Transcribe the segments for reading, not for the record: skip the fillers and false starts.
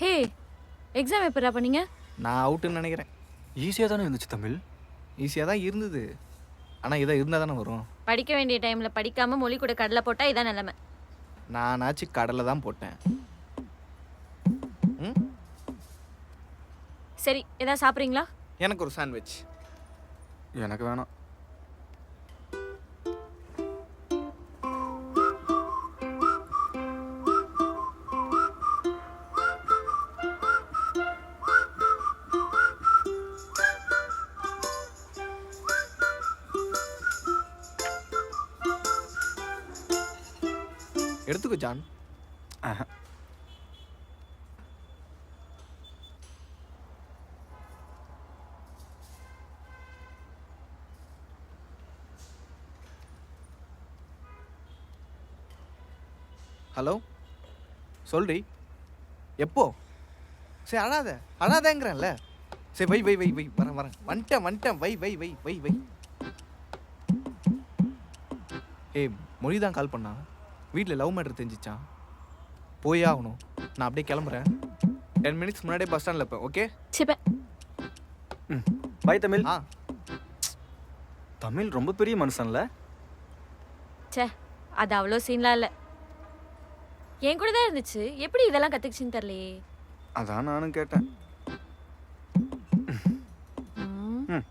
ஹே, exam எப்படா பண்ணீங்க? நான் அவுட்டுன்னு நினைக்கிறேன். ஈஸியாக தானே இருந்துச்சு தமிழ். ஈஸியாக தான் இருந்தது. ஆனால் இதை இருந்தால் தானே வரும். படிக்க வேண்டிய டைம்ல படிக்காம மொழி கூட கடலை போட்டா இதான் நிலைமை. நானாச்சும் கடலை தான் போட்டேன். ம் சரி, ஏதாவது சாப்பிட்றீங்களா? எனக்கு ஒரு சாண்ட்விச். எனக்கு வேணாம். எடுத்துக்கோ ஜான். ஆஹா. ஹலோ, சொல்றி. எப்போ? சரி, அழாதேங்கிறேன்ல. சரி, வை வை வை வை வரேன் வந்துட்டேன். வை வை வை வை வை. ஏய், மொழி தான் கால் பண்ணா. வீட்டில் லவ் மேட்டர் தெரிஞ்சிச்சான். போயே ஆகணும். நான் அப்படியே கிளம்புறேன். 10 மினிட்ஸ் முன்னாடியே பஸ் ஸ்டாண்டில் இருப்பேன். ஓகே? சிப்ப. ம் பாய் தமிழ். ஆ, தமிழ் ரொம்ப பெரிய மனுஷன்ல. ச்சே, அது அவ்வளோ சீன்லாம் இல்லை. என் கூட தான் இருந்துச்சு. எப்படி இதெல்லாம் கற்றுக்குச்சின்னு தெரியலையே. அதான் நானும் கேட்டேன். ம்,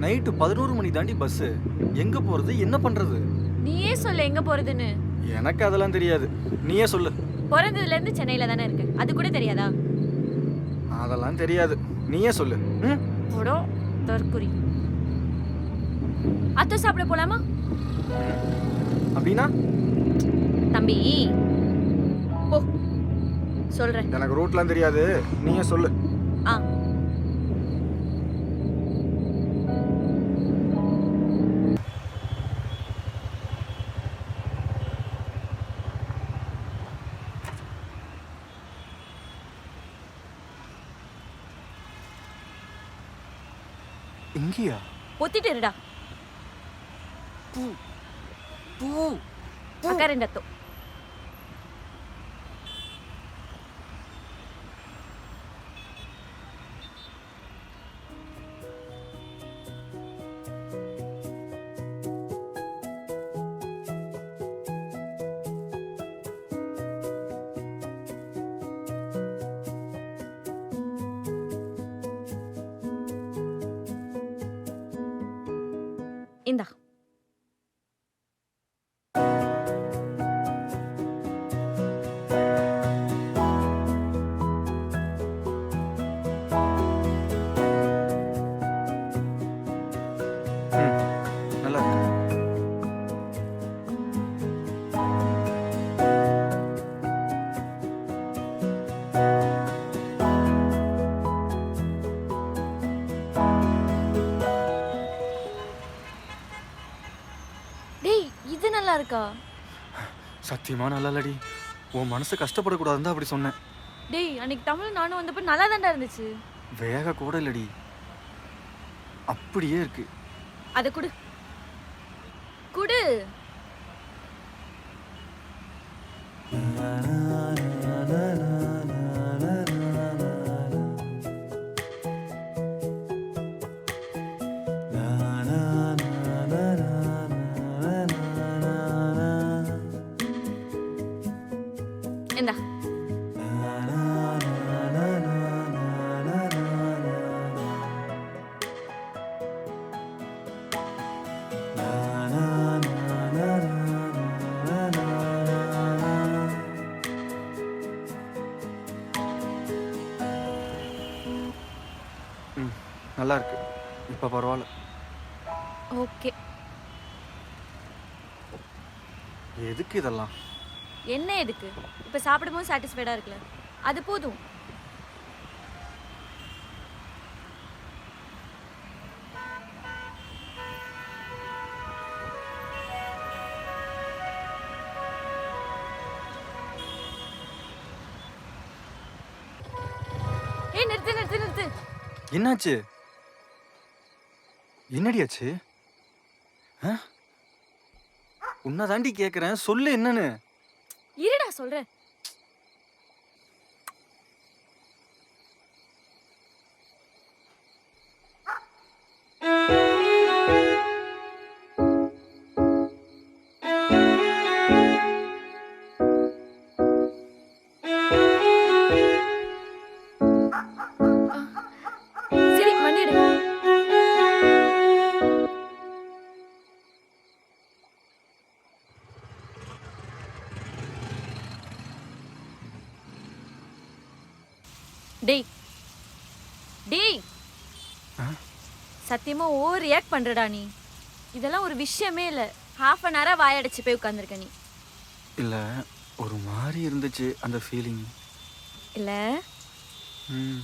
நைட்டு 11 மணி தாண்டி பஸ்ஸு. எங்கே போகிறது, என்ன பண்ணுறது? நீயே சொல்லு எங்கே போகிறதுன்னு. எனக்கு அதெல்லாம் தெரியாது, நீயே சொல்லு. பிறந்ததுலேருந்து சென்னையில் தானே இருக்கு, அது கூட தெரியாதா? அதெல்லாம் தெரியாது, நீயே சொல்லு. ம் போடோ தற்குறி. அத்தை சாப்பிட போலாமா? அப்படின்னா தம்பி போ, சொல்கிறேன். எனக்கு ரூட்லாம் தெரியாது, நீயே சொல்லு. ஆ, இங்கேயா? ஒத்திட்டு இருடா. பூ பூ அக்கா ரெண்டத்தோ. இந்தா. நல்லா இருக்கு. டேய், இது நல்லா இருக்கா? சத்தியமா நல்லா இல்லடி. உன் மனசு கஷ்டப்படக்கூடாதுன்னு தான் அப்படி சொன்னேன். டேய், அன்னைக்கு தமிழ் நானும் வந்தப்ப நல்லா தான்டா இருந்துச்சு. வேக கூட இல்லடி, அப்படியே இருக்கு. அதை குடு குடு. இந்தா. ம் நல்லா இருக்கு, இப்போ பரவாயில்ல. ஓகே. எதுக்கு இதெல்லாம்? என்ன எதுக்கு? இப்ப சாப்பிடும்போது சாட்டிஸ்ஃபைடா இருக்குல்ல, அது போதும். ஏய், நிறுத்து. என்னாச்சு? என்னடியாச்சு? உன்னை தாண்டி கேட்குறேன், சொல்லு என்னன்னு. இருடா சொல்றேன். டேய் டேய் ஆ? சத்தியமா ஓவர் ரியாக்ட் பண்றடா நீ. இதெல்லாம் ஒரு விஷயமே இல்லை. ஹாஃப் அன் ஹவரா வாயடைச்சு போய் உட்காந்துருக்க நீ. இல்லை ஒரு மாதிரி இருந்துச்சு அந்த ஃபீலிங். இல்லை ம்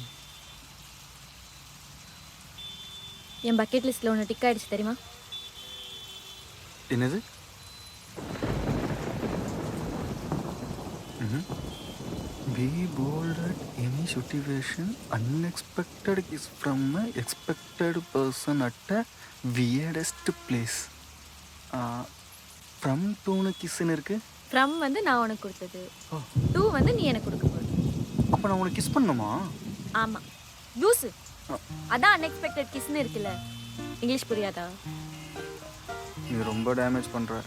என் பக்கெட் லிஸ்ட்டில் ஒன்று டிக் ஆயிடுச்சு தெரியுமா? என்னது? Be bold at any situation unexpected is from a expected person at a weirdest place. From டூனு கிஸ்ன்னு இருக்கு. ஃப்ரம் வந்து நான் உனக்கு கொடுத்தது, ஓ. டூ வந்து நீ எனக்கு கொடுக்க போகுது. அப்போ நான் உனக்கு கிஸ் பண்ணணுமா? ஆமாம் லூசு. ஆ. அதான் அன்எக்ஸ்பெக்டட் கிஸ்ன்னு இருக்குல்ல. இங்கிலீஷ் புரியாதா? நீ ரொம்ப டேமேஜ் பண்ணுற.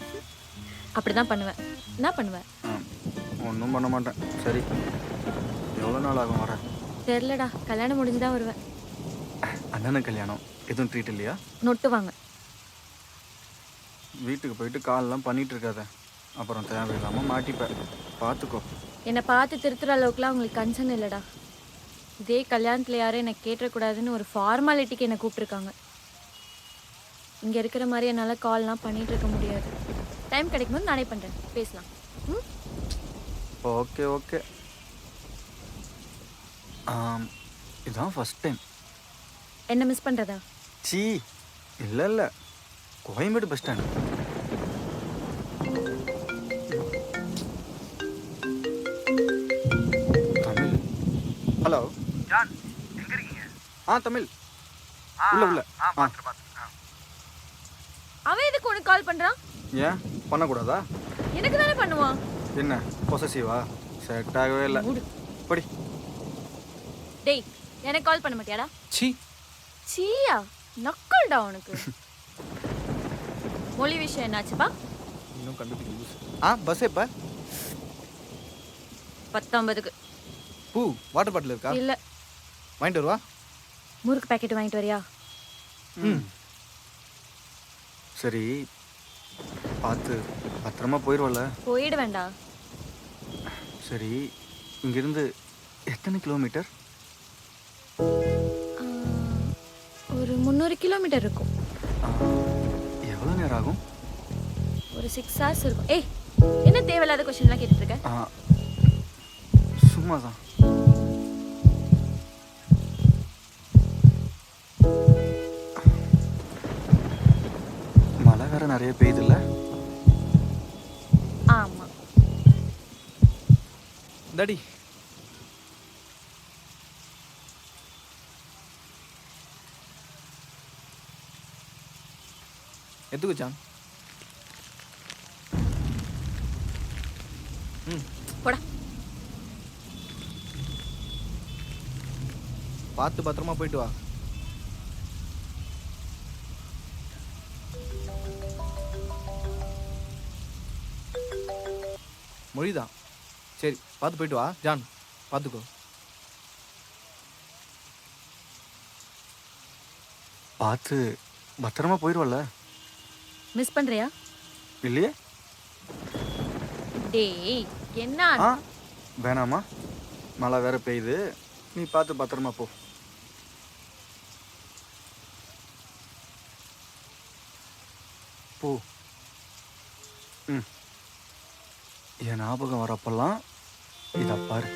அப்படி தான் பண்ணுவேன். என்ன பண்ணுவேன்? ஒன்றும் பண்ண மாட்டேன். சரி, எவ்வளோ நாள் ஆகும் வர? தெரிலடா, கல்யாணம் முடிஞ்சு தான் வருவேன். அண்ணனுக்கு கல்யாணம் எதுவும் ட்ரீட் இல்லையா? நொட்டுவாங்க. வீட்டுக்கு போயிட்டு கால்லாம் பண்ணிட்டு இருக்காத, அப்புறம் தேவையில்லாமல் மாட்டிப்பேன். பார்த்துக்கோ. என்னை பார்த்து திருத்துற அளவுக்குலாம் உங்களுக்கு கன்சர்ன் இல்லைடா. இதே கல்யாணத்தில் யாரும் என்னை கேட்டக்கூடாதுன்னு ஒரு ஃபார்மாலிட்டிக்கு என்னை கூப்பிட்ருக்காங்க. இங்கே இருக்கிற மாதிரி என்னால் கால்லாம் பண்ணிகிட்டு இருக்க முடியாது. டைம் கிடைக்கும்போது நானே பண்ணுறேன், பேசலாம். ம் ஓகே ஓகே. இதுதான் ஃபஸ்ட் டைம். என்ன மிஸ் பண்ணுறதா? சீ, இல்லை இல்லை, Koyambedu bus stand. Tamil. Hello John, எங்க இருக்கீங்க? தமிழ். உள்ள உள்ள. பார்த்து. அவன் எதுக்கு உனக்கு கால் பண்ணுறான்? ஏன் பண்ணக்கூடாதா? எனக்கு தானே பண்ணுவான். என்ன பொசசிவா? செட் ஆகவே இல்லை. மூடு. படி. டேய், எனக்கு கால் பண்ண மாட்டியாடா? சி சீயா, நக்கல்டா உனக்கு. மொழி விஷயம் என்னாச்சுப்பா? இன்னும் கண்டுபிடிக்க பஸ் எப்போ? 19க்கு. பூ வாட்டர் பாட்டில் இருக்கா? இல்லை, வாங்கிட்டு வருவா. முறுக்கு பேக்கெட் வாங்கிட்டு வரியா? ம் சரி, பார்த்து பத்திரமா போயிடுவல. போயிட வேண்டா. சரி, இங்கிருந்து எத்தனை கிலோமீட்டர்? ஒரு 300 கிலோமீட்டர் இருக்கும். எவ்வளோ நேரம் ஆகும்? ஒரு 6 hours இருக்கும். ஏய், என்ன தேவையில்லாத கொஸ்டின்லாம் கேட்டுட்டு இருக்க? சும்மா தான். மழை வேற நிறைய பெய்யுதுல்ல? ஆமா. டாடி எதுக்கு ஜான்? போடா. பார்த்து பத்திரமா போயிட்டு வா. மொழிதான். சரி, பார்த்து போயிட்டு வா ஜான். பார்த்துக்கோ. பார்த்து பத்திரமா போயிடுவல? மிஸ் பண்றியா? இல்லையே. டேய், என்ன? வேணாமா? மழை வேற பெய்யுது, நீ பார்த்து பத்திரமா போ. போ. என் ஞாபகம் வரப்பெல்லாம் இதை பாரு.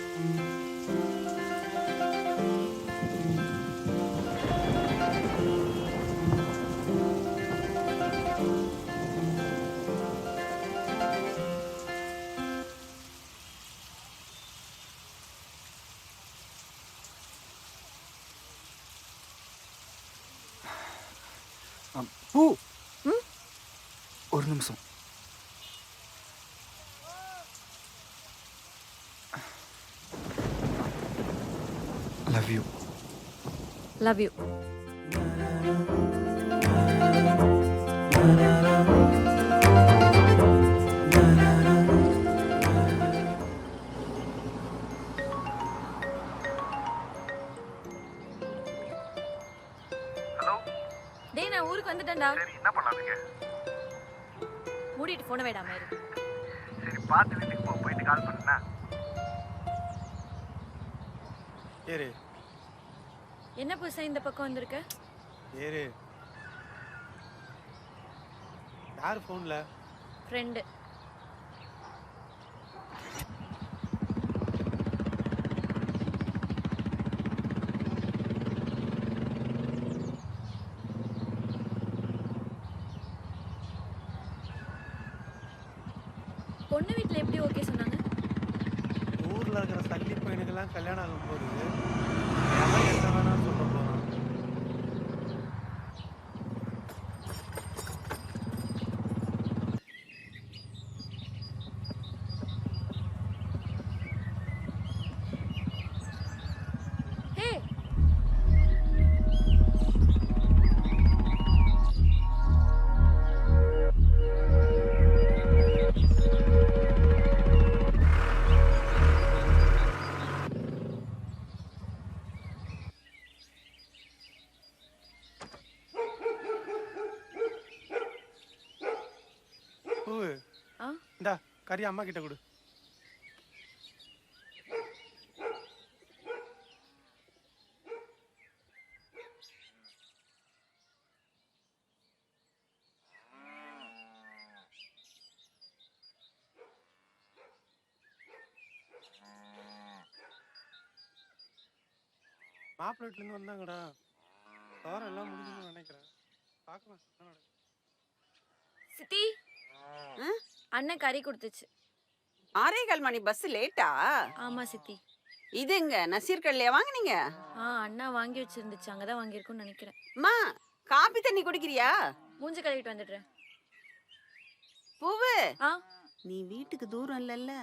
பூ, ஒரு நிமிஷம். Love you. Love you. Hello, டேய், நான் ஊருக்கு வந்துட்டேன்டா. சரி என்ன பண்ணலாம்ங்க? மூடிட்டு போன வேடாம இரு. சரி பார்த்து வீட்டுக்கு போயிட்டு கால் பண்ணுண்ணா. ஏறு. என்ன புதுசா இந்த பக்கம் வந்திருக்க? ஏறு. யார் ஃபோன்ல? ஃப்ரெண்டு. பொண்ணு வீட்டில் எப்படி ஓகே சொன்னாங்க? ஊர்ல இருக்கிற சல்லி பையனுக்கெல்லாம் கல்யாணம் ஆகும்போது எவன் என்ன வேணாலும் சொல்ல போறான். ஹே, பூவு, ஆ இந்தா கறி அம்மா கிட்ட கொடு. மாப்பிள்ளை வீட்டுலேருந்து வந்தாங்கடா. தவிர எல்லாம் முடிஞ்சுன்னு நினைக்கிறேன். பார்க்கலாம் என்ன நடக்குது. சித்தி, அண்ணன் கறி கொடுத்துச்சு. 6:15 மணி பஸ் லேட்டா? ஆமா சித்தி. இதுங்க நசீர்கல்லையா வாங்குனீங்க? அண்ணா வாங்கி வச்சிருந்துச்சு, அங்கதான் வாங்கியிருக்கும்னு நினைக்கிறேன். அம்மா காபி தண்ணி குடிக்கிறியா? மூஞ்சி கழுவிட்டு வந்துடுறேன். பூவு, ஆ நீ வீட்டுக்கு தூரம் இல்லல்ல?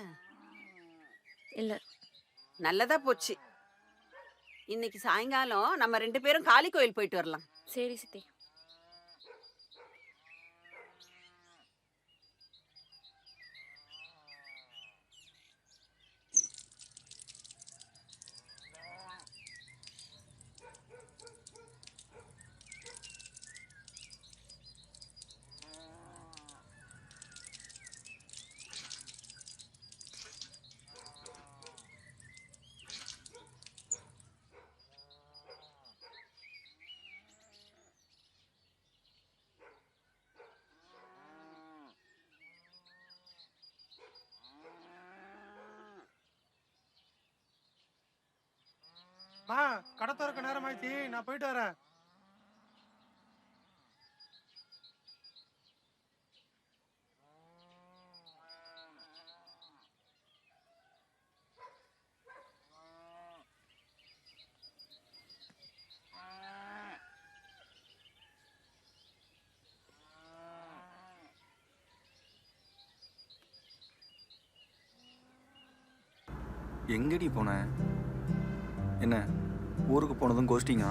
இல்ல. நல்லதா போச்சு. இன்னைக்கு சாயங்காலம் நம்ம 2 பேரும் காளி கோயில் போயிட்டு வரலாம். சரி சித்தி. மா, கடை திறக்க நேரம் ஆயிடுச்சு, நான் போயிட்டு வரேன். எங்கடி போன? என்ன ஊருக்கு போனதும் கோஸ்டிங்கா?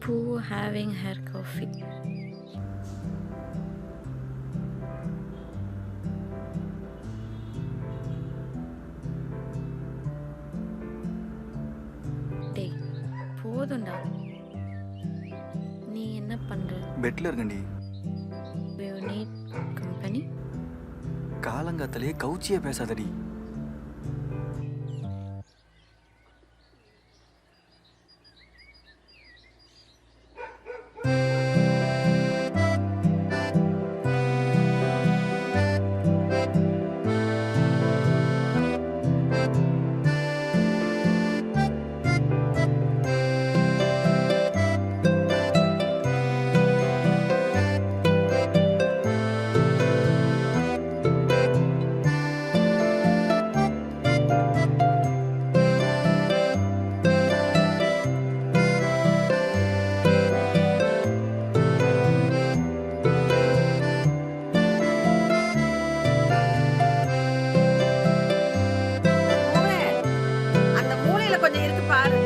Poo having her coffee. டேய், போதும்டா. நீ என்ன பண்ற? பெட்ல இருக்கண்டி. You need company? காலங்காத்திலேயே கவுச்சியே பேசாதடி. பூவே, அந்த மூலையில கொஞ்சம் இருக்கு பாரு.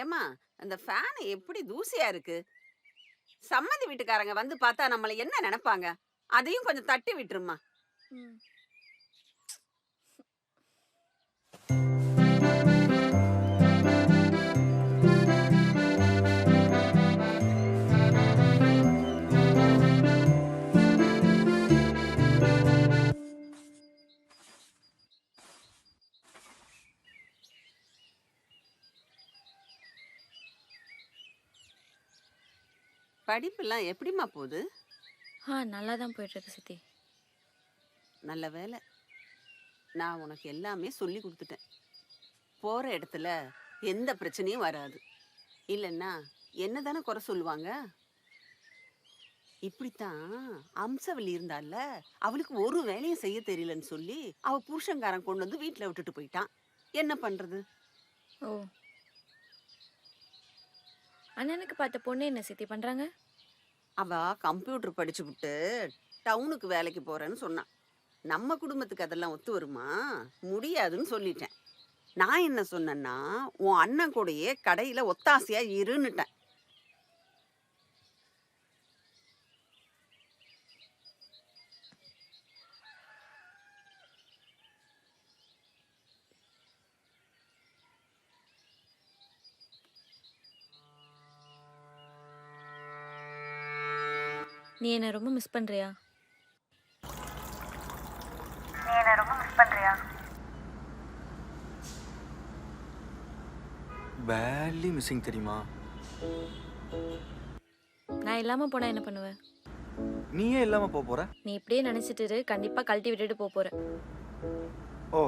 ஏமா, அந்த ஃபேன் எப்படி தூசியா இருக்கு? சம்மந்தி வீட்டுக்காரங்க வந்து பார்த்தா நம்மள என்ன நினைப்பாங்க? அதையும் கொஞ்சம் தட்டி விட்டுருமா. ம். படிப்புலாம் எப்படிம்மா போகுது? நல்லா தான் போயிட்டுருக்கு சித்தி. நல்ல வேலை. நான் உனக்கு எல்லாமே சொல்லி கொடுத்துட்டேன். போற இடத்துல எந்த பிரச்சனையும் வராது. இல்லைன்னா என்ன தானே குறை சொல்லுவாங்க? இப்படித்தான் அம்சவல்லி இருந்தால அவளுக்கு ஒரு வேலையும் செய்ய தெரியலன்னு சொல்லி அவ புருஷன்காரன் கொண்டு வந்து வீட்டுல விட்டுட்டு போயிட்டான். என்ன பண்றது? ஓ, அண்ணனுக்கு பார்த்த பொண்ணு என்ன சித்தி பண்றாங்க? அவ கம்ப்யூட்டர் படிச்சு விட்டு டவுனுக்கு வேலைக்கு போறேன்னு சொன்னான். நம்ம குடும்பத்துக்கு அதெல்லாம் ஒத்து வருமா? முடியாதுன்னு சொல்லிட்டேன். நான் என்ன சொன்னேன்னா, உன் அண்ணன் கூடயே கடையில ஒத்தாசையா இருன்னுட்டேன். நீ என்ன ரொம்ப மிஸ் பண்றியா? பேலி மிஸ்ஸிங் தெரியுமா? நான் இல்லாம போனா என்ன பண்ணுவ? நீயே இல்லாம போக போற? நீ இப்படியே நினைச்சிட்டு இரு, கண்டிப்பா கழட்டி விட்டுட்டு போற. ஓ,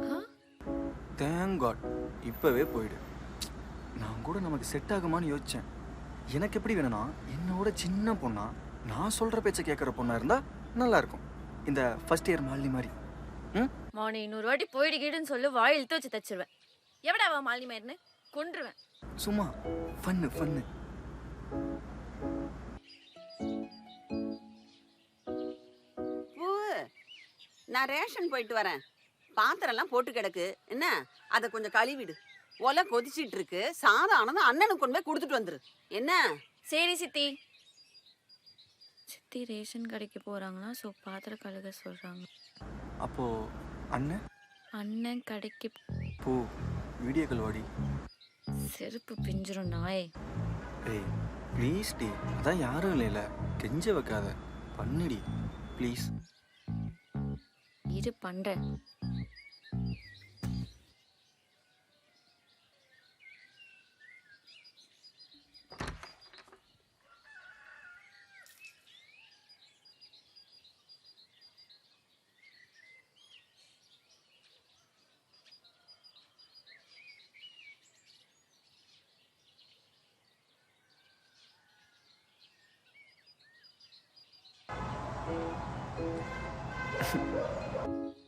ஆ? தேங்க் காட், இப்பவே போயிடு. நான் கூட நமக்கு செட் ஆகுமான்னு யோசிச்சேன். எனக்கு எப்படி வேணும்னா, என்னோட சின்ன பொண்ணா நான் சொல்ற பேச்சை கேட்குற பொண்ணா இருந்தா நல்லா இருக்கும். இந்த ஃபர்ஸ்ட் இயர் மாலினி மாதிரி. ம், மௌனி, 100 வாட்டி போயிடுகிடுன்னு சொல்லு, வாய் இழுத்து வச்சு தச்சிருவேன். எவடா அவ மாலினி மயிர்னு கொன்றுவேன். சும்மா ஃபன்னு ஃபன்னு. பூ, நான் ரேஷன் போயிட்டு வரேன். பாத்திரம்லாம் போட்டு கிடக்கு. என்ன, அதை கொஞ்சம் கழுவிடு. ஒலை கொதிச்சிட்டு இருக்கு. சாதம் ஆனதும் அண்ணனுக்கு கொண்டு போய் கொடுத்துட்டு வந்துரு. என்ன? சரி சித்தி. சித்தி ரேஷன் கடைக்கு போறாங்களா, ஸோ பாத்திரம் கழுக சொல்றாங்க. அப்போ அண்ணன் அண்ணன் கடைக்கு போ, வீடியோ கால் வாடி. செருப்பு பிஞ்சிரும் நாயே. ஏய் ப்ளீஸ் டி, அதான் யாரும் இல்லைல்ல, கெஞ்ச வைக்காத, பண்ணுடி ப்ளீஸ். இரு பண்றேன்.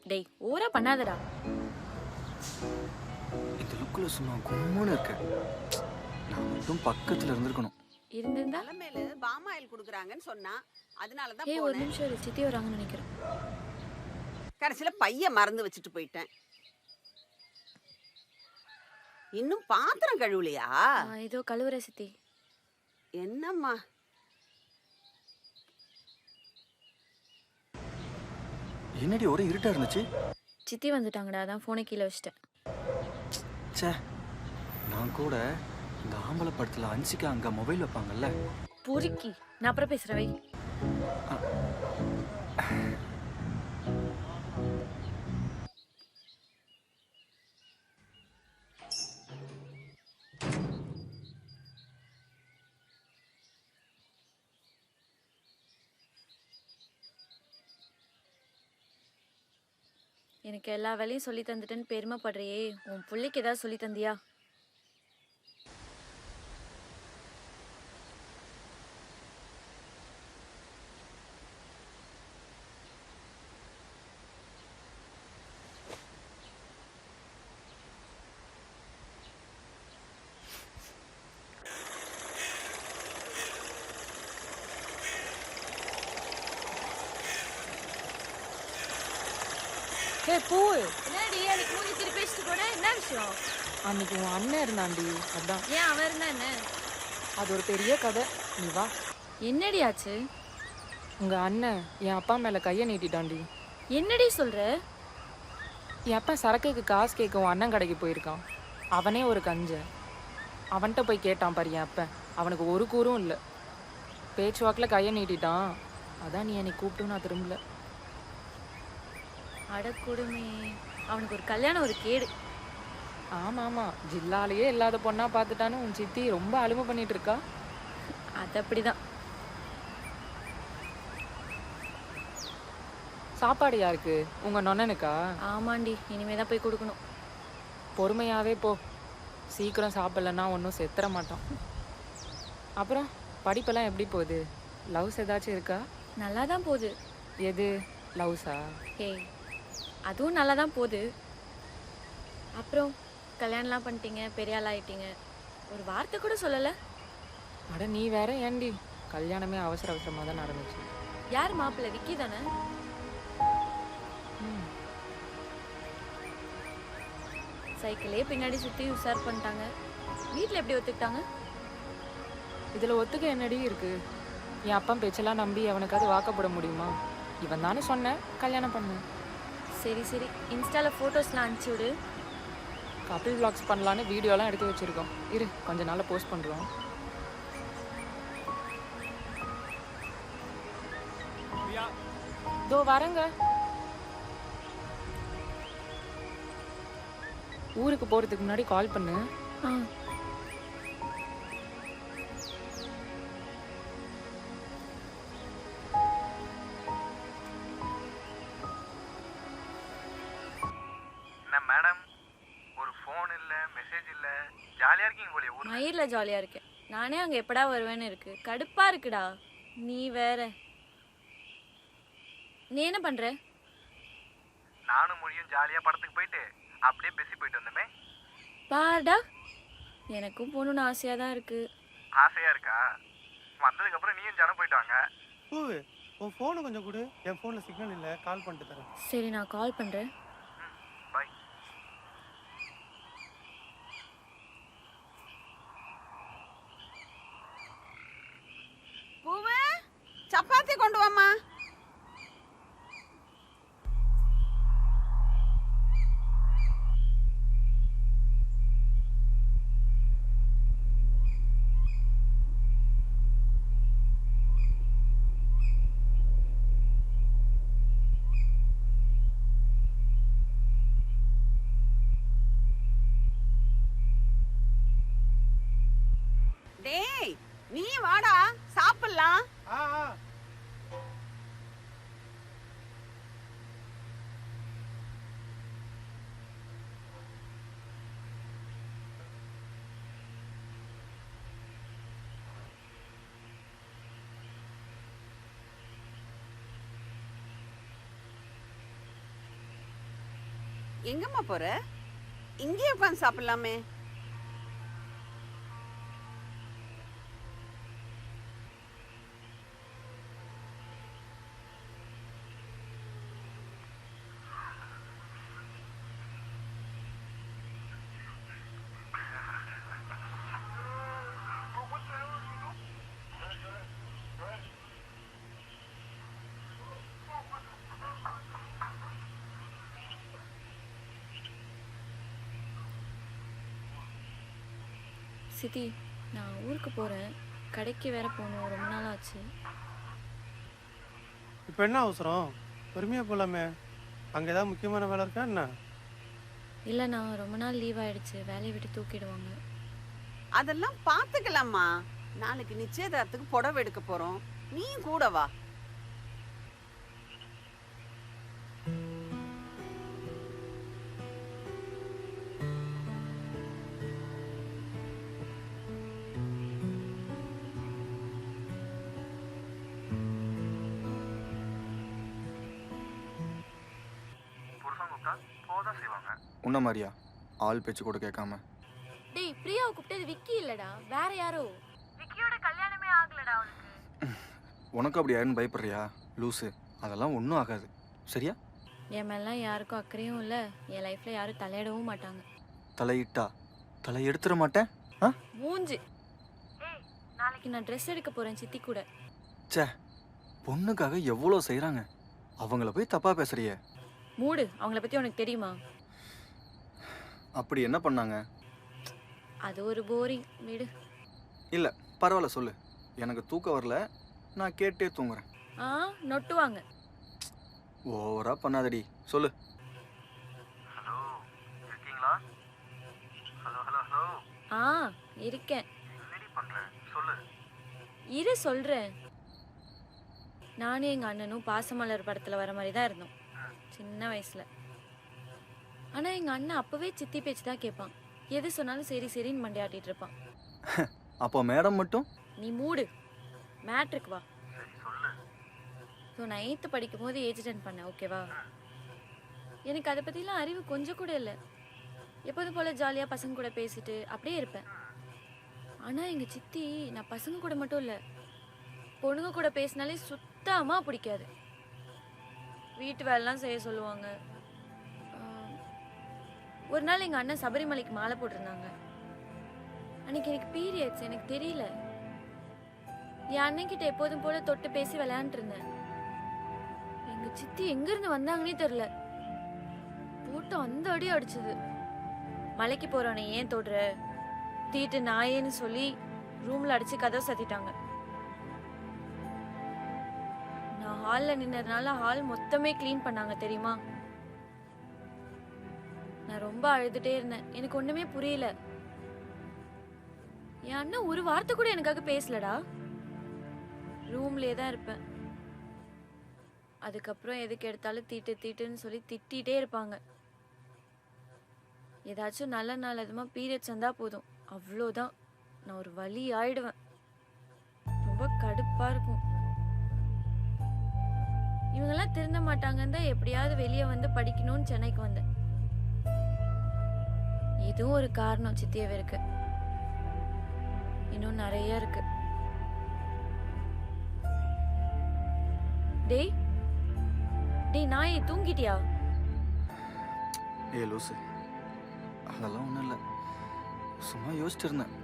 டேய், ஓரா பண்ணாதடா. இந்த லுக்கில் சும்மா கும்முன்னு இருக்க. நான் மட்டும் பக்கத்தில் இருந்திருக்கணும். இருந்திருந்தா? தலைமையில பாமாயில் குடுக்குறாங்கன்னு சொன்னா, அதனாலதான் ஏய், ஒரு போனேன். நிமிஷம் இரு, சித்தி வராங்கன்னு நினைக்கிறேன். கடைசியில பைய மறந்து வச்சுட்டு போயிட்டேன். இன்னும் பாத்திரம் கழுவலையா? இதோ கழுவுற சித்தி. என்னம்மா? என்னடி ஒரே இருட்டா இருந்துச்சு? சித்தி வந்துட்டாங்கடா, அதான் ஃபோனை கீழே வச்சிட்டேன். ச்சே, நான் கூட இந்த ஆம்பளை படத்தில் அன்சிகா அங்கே மொபைல் வைப்பாங்கல்ல. பொறுக்கி, நான் அப்புறம் பேசுறேன், வை. எனக்கு எல்லா வேலையும் சொல்லி தந்துட்டேன்னு பெருமைப்படுறியே, உன் பிள்ளைக்கு ஏதாவது சொல்லி தந்தியா? ஹே பூல், என்னடி அன்னைக்கு மூஞ்சி திருப்பி வச்சுட்டு போன, என்ன விஷயம்? அன்னைக்கு உன் அண்ணன் இருந்தான்டி, அதான். ஏன் அவன் இருந்தா என்ன? அது ஒரு பெரிய கதை. நீ வா. என்னடி ஆச்சு? உங்க அண்ணன் என் அப்பா மேல கையை நீட்டிட்டான்டி. என்னடி சொல்ற? என் அப்பா சரக்குக்கு காசு கேட்க உன் அண்ணன் கடைக்கு போயிருக்கான். அவனே ஒரு கஞ்சன். அவன்கிட்ட போய் கேட்டான் பாரு என் அப்பன். அவனுக்கு ஒரு கூறும் இல்லை. பேச்சுவாக்கில் கையை நீட்டிட்டான். அதான் நீ என்னை கூப்பிட்டு நான் திரும்பல. அடக்கூடுமே, அவனுக்கு ஒரு கல்யாணம் ஒரு கேடு. ஆமா ஆமா, ஜில்லாலேயே இல்லாத பொண்ணா பார்த்துட்டான்னு உன் சித்தி ரொம்ப அலுமை பண்ணிட்டு இருக்கா. அது அப்படிதான். சாப்பாடு யாருக்கு? உங்க நொண்ணனுக்கா? ஆமாண்டி, இனிமே தான் போய் கொடுக்கணும். பொறுமையாவே போ. சீக்கிரம் சாப்பிடலன்னா ஒன்றும் செத்துற மாட்டான். அப்புறம் படிப்பெல்லாம் எப்படி போகுது? லவ்ஸ் ஏதாச்சும் இருக்கா? நல்லா தான் போகுது. எது? லவ்ஸா? ஏய், அதுவும் நல்லா தான் போகுது. அப்புறம் கல்யாணம்லாம் பண்ணிட்டீங்க, பெரிய ஆள் ஆயிட்டீங்க, ஒரு வார்த்தை கூட சொல்லலை. அட நீ வேற ஏண்டி, கல்யாணமே அவசர அவசரமாக தான் நடந்துச்சு. யார் மாப்பிள்ளை? விக்கி தானே? சைக்கிளே பின்னாடி சுற்றி உஷார் பண்ணிட்டாங்க. வீட்டில் எப்படி ஒத்துக்கிட்டாங்க? இதில் ஒத்துக்க என்னடி இருக்கு? என் அப்பா பேச்செல்லாம் நம்பி அவனுக்காவது வாக்கப்பட முடியுமா? இவன் தானே சொன்னேன் கல்யாணம் பண்ணு. சரி சரி, இன்ஸ்டாவில் ஃபோட்டோஸ்லாம் அனுப்பிச்சி விடு. கப்பிள் vlogs பண்ணலான்னு வீடியோலாம் எடுத்து வச்சுருக்கோம். இரு, கொஞ்ச நாளில் போஸ்ட் பண்ணுறோம். இதோ வரேங்க. ஊருக்கு போகிறதுக்கு முன்னாடி கால் பண்ணு. ஆ, என்ன மேடம், ஒரு ஃபோன் இல்ல, மெசேஜ் இல்ல, ஜாலியா இருக்கீங்க போலயே ஊர்ல. மயிரில் ஜாலியாக இருக்கேன். நானே அங்கே எப்படா வருவேன்னு இருக்கு. கடுப்பாக இருக்குடா. நீ வேற. நீ என்ன பண்ணுற? நானும் மொழியும் ஜாலியா படத்துக்கு போயிட்டு அப்படியே பேசி போயிட்டு வந்தோமே. பாடா, எனக்கும் போகணுன்னு ஆசையாக தான் இருக்கு. ஆசையா இருக்கா? வந்ததுக்கு அப்புறம் நீயும் ஜனம் போயிட்டு வாங்க. பூவு, உன் ஃபோனை கொஞ்சம் கொடு. என் ஃபோனில் சிக்னல் இல்லை, கால் பண்ணிட்டு தரேன். சரி, நான் கால் பண்ணுறேன். பாய். பூவு, சப்பாத்தி கொண்டு வாம்மா. டேய், நீ வாடா சாப்பிடலாம். ஆ ஆ. எங்கம்மா போற? இங்கேயே உட்காந்து சாப்பிடலாமே. சித்தி, நான் ஊருக்கு போகிறேன். கடைக்கு வேற போகணும். ரொம்ப நாள் ஆச்சு. இப்போ என்ன அவசரம்? பொறுமையாக போகலாமே. அங்கே ஏதாவது முக்கியமான வேலை இருக்கா என்ன? இல்லைண்ணா, ரொம்ப நாள் லீவ் ஆயிடுச்சு. வேலையை விட்டு தூக்கிடுவாங்க. அதெல்லாம் பார்த்துக்கலாம்மா. நாளைக்கு நிச்சயதார்த்தத்துக்கு புடவை எடுக்க போறோம். நீ கூட வா. புருஷன் கூப்பிட்டா போதான் செய்வாங்க. உன்ன மாதிரியா? ஆள் பேச்சு கூட கேட்காம. டேய், பிரியாவை கூப்பிட்டது விக்கி இல்லடா, வேற யாரோ. விக்கியோட கல்யாணமே ஆகலடா அவளுக்கு. உனக்கு அப்படி யாருன்னு பயப்படுறியா? லூஸு, அதெல்லாம் ஒன்றும் ஆகாது. சரியா? என் மேலாம் யாருக்கும் அக்கறையும் இல்லை. என் லைஃப்ல யாரும் தலையிடவும் மாட்டாங்க. தலையிட்டா தலை எடுத்துட மாட்டேன். ஆ? மூஞ்சி. நாளைக்கு நான் ட்ரெஸ் எடுக்க போறேன் சித்தி கூட. ச்சே, பொண்ணுக்காக எவ்வளோ செய்கிறாங்க, அவங்கள போய் தப்பாக பேசுறியே. மூடு, அவங்கள பத்தி உனக்கு தெரியுமா? அப்படி என்ன பண்ணாங்க? அது ஒரு போரிங் வீடு. இல்லை பரவாயில்ல சொல்லு, எனக்கு தூக்கம் வரல, நான் கேட்டே தூங்குறேன். நொட்டுவாங்க. ஓவரா பண்ணாதடி, சொல்லு. ஹலோ, இருக்கீங்களா? Hello hello hello. இருக்கேன். என்னடி பண்ற? சொல்லு. இரு சொல்றேன். நானும் எங்க அண்ணனும் பாசமலர் படத்துல வர மாதிரி தான் இருந்தோம் சின்ன வயசுல. ஆனா எங்க அண்ணன் அப்பவே சித்தி பேச்சு தான் கேட்பான். எது சொன்னாலும் சரி சரின்னு மண்டையாட்டிட்டு இருப்பான். அப்போ மேடம் மட்டும்? நீ மூடு, மேட்ருக்கு வா. சரி சொல்லு. ஸோ நான் 8th படிக்கும் போது ஏஜ் அட்டெண்ட் பண்ணேன், ஓகேவா? எனக்கு அதை பற்றிலாம் அறிவு கொஞ்சம் கூட இல்லை. எப்போதும் போல் ஜாலியாக பசங்க கூட பேசிட்டு அப்படியே இருப்பேன். ஆனால் எங்கள் சித்தி நான் பசங்க கூட மட்டும் இல்லை, பொண்ணுங்க கூட பேசினாலே சுத்தமாக பிடிக்காது. வீட்டு வேலைலாம் செய்ய சொல்லுவாங்க. ஒரு நாள் எங்கள் அண்ணன் சபரிமலைக்கு மாலை போட்டிருந்தாங்க. அன்னைக்கு எனக்கு பீரியட்ஸ், எனக்கு தெரியல. என் அண்ணன்கிட்ட எப்போதும் போல தொட்டு பேசி விளையாண்டுட்டு இருந்தேன். எங்க சித்தி எங்கிருந்து வந்தாங்கன்னே தெரியல, போட்டு அந்த அடி அடிச்சது. மலைக்கு போறவனை ஏன் தொடுற, தீட்டு நாயேன்னு சொல்லி ரூம்ல அடிச்சு கதவை சாத்திட்டாங்க. நான் ஹால்ல நின்னதுனால ஹால் மொத்தமே கிளீன் பண்ணாங்க தெரியுமா? நான் ரொம்ப அழுதுட்டே இருந்தேன், எனக்கு ஒண்ணுமே புரியல. என் அண்ணன் ஒரு வார்த்தை கூட எனக்காக பேசலடா. ரூம்லயே தான் இருப்பேன். அதுக்கப்புறம் எதுக்கு எடுத்தாலும் தீட்டு தீட்டுன்னு சொல்லி திட்டிகிட்டே இருப்பாங்க. ஏதாச்சும் நல்ல நாள் அதுமா பீரியட்ஸ் வந்தா போதும், அவ்வளோதான், நான் ஒரு வலி ஆயிடுவேன். ரொம்ப கடுப்பா இருக்கும். இவங்கெல்லாம் திருந்த மாட்டாங்கன்னு தான் எப்படியாவது வெளியே வந்து படிக்கணும்னு சென்னைக்கு வந்தேன். இதுவும் ஒரு காரணம் சித்தியவே இருக்கு, இன்னும் நிறைய இருக்கு. டேய் டேய் நாயே, தூங்கிட்டியா? ஏ லூசு, அதெல்லாம் ஒன்றும் இல்லை, சும்மா யோசிச்சுட்டு இருந்தேன்.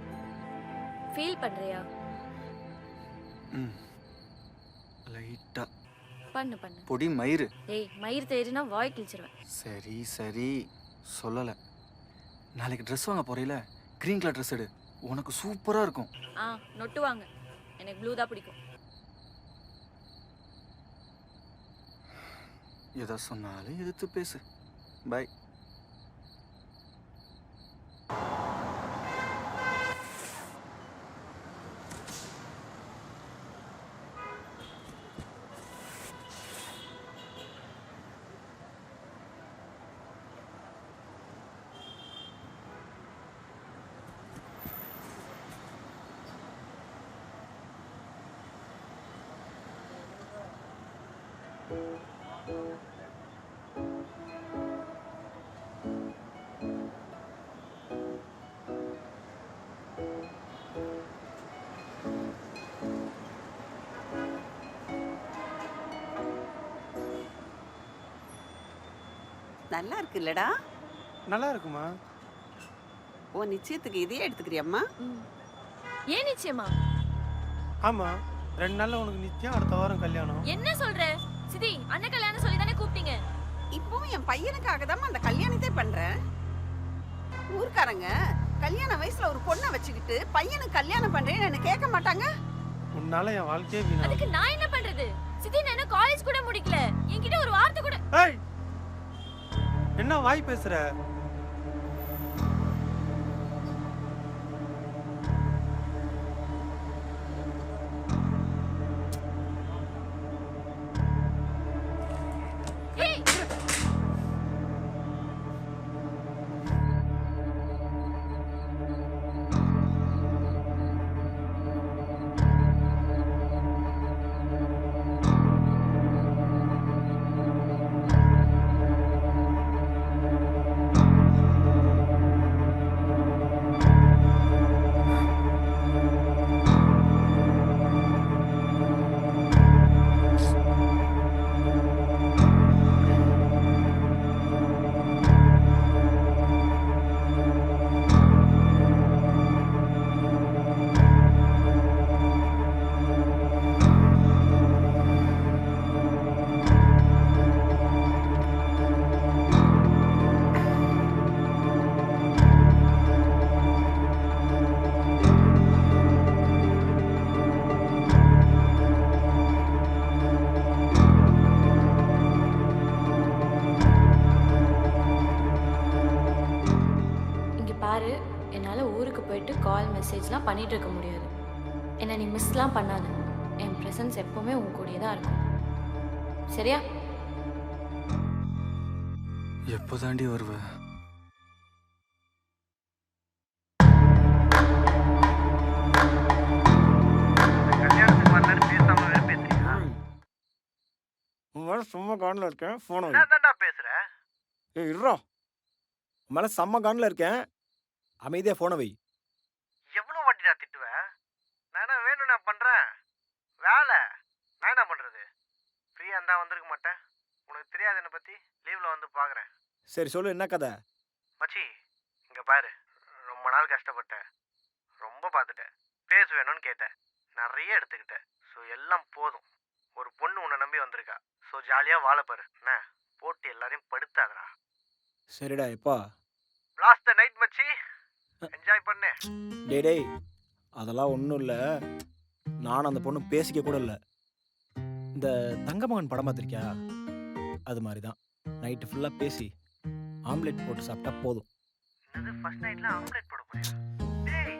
ஃபீல் பண்றியா? லைட்டா பண்ணு பண்ணு. பொடி மயிறு. டேய் மயிர் தேறினா வாய் கிழிச்சிருவேன். சரி சரி சொல்லலை. நாளைக்கு ட்ரெஸ் வாங்க போறீல, க்ரீன் கலர் ட்ரெஸ் எடு, உனக்கு சூப்பராக இருக்கும். நொட்டுவாங்க, எனக்கு ப்ளூ தான் பிடிக்கும். எதை சொன்னாலும் எதிர்த்து பேசு. பை. நல்லா இருக்குல்லடா? நல்லா இருக்குமா? ஓ நிச்சயத்துக்கு இதையே எடுத்துக்கிறியம்மா? ஏன் நிச்சயமா? ஆமா, 2 நாள்ல உனக்கு நிச்சயம், அடுத்த வாரம் கல்யாணம். என்ன சொல்ற சிதி? அண்ணன் கல்யாணம் சொல்லி தானே கூப்பிட்டீங்க. இப்பவும் என் பையனுக்காக தான் அந்த கல்யாணத்தை பண்றேன். ஊர்க்காரங்க கல்யாண வயசுல ஒரு பொண்ணை வச்சுக்கிட்டு பையனுக்கு கல்யாணம் பண்றேன்னு என்ன கேட்க மாட்டாங்க. உன்னால என் வாழ்க்கையே வீணா. அதுக்கு நான் என்ன பண்றது? சிதி நான் என்ன காலேஜ் கூட முடிக்கல, என்கிட்ட ஒரு வார்த்தை கூட. ஏய், என்ன வாய் பேசுற? ஏய் ஊருக்கு போயிட்டு கால் மெசேஜ்லாம் பண்ணிட்டு இருக்க முடியாது. என்னை நீ மிஸ்லாம் பண்ணாது. என் ப்ரெசன்ஸ் எப்போவுமே உன் கூடயே தான் இருக்கும். சரியா? எப்போ தாண்டி வருவ? கல்யாணத்துக்கு வரலன்னு பேசாம வெறுப்பேத்துறீங்களா? உன் மேலே சும்மா காண்டில் இருக்கேன், ஃபோனை வை. என்ன தாண்டா பேசுற? ஏய் இருறா, உன் மேலே செம்ம காண்டில் இருக்கேன், அமைதியாக ஃபோனை வை. எவ்வளவு வாட்டிடா திட்டுவ? நான் என்ன வேணும் நான் பண்றேன் வேலை. நான் என்ன பண்றது? ஃப்ரீயா இருந்தா வந்திருக்க மாட்டேன். உனக்கு தெரியாது என்னை பத்தி. லீவ்ல வந்து பாக்குறேன். சரி சொல்லு, என்ன கதை? மச்சி இங்க பாரு, ரொம்ப நாள் கஷ்டப்பட்டேன், ரொம்ப பார்த்துட்டேன். பேச வேணும்னு கேட்டேன், நிறைய எடுத்துக்கிட்டேன். ஸோ எல்லாம் போதும். ஒரு பொண்ணு உன்னை நம்பி வந்திருக்கா. ஸோ ஜாலியா வாழ பாரு. என்ன போட்டு எல்லாரையும் படுத்தாதடா. சரிடா, எப்பா? லாஸ்ட் நைட் மச்சி, என்ஜாய் பண்ணு. டேய் டேய், அதெல்லாம் ஒன்றும் இல்லை. நானும் அந்த பொண்ணு பேசிக்க கூட இல்லை. இந்த தங்கமகன் படம் பார்த்துருக்கியா? அது மாதிரி தான். நைட்டு ஃபுல்லாக பேசி ஆம்லெட் போட்டு சாப்பிட்டா போதும். என்னது ஃபர்ஸ்ட் நைட்ல ஆம்லெட் போட போறியா? டேய்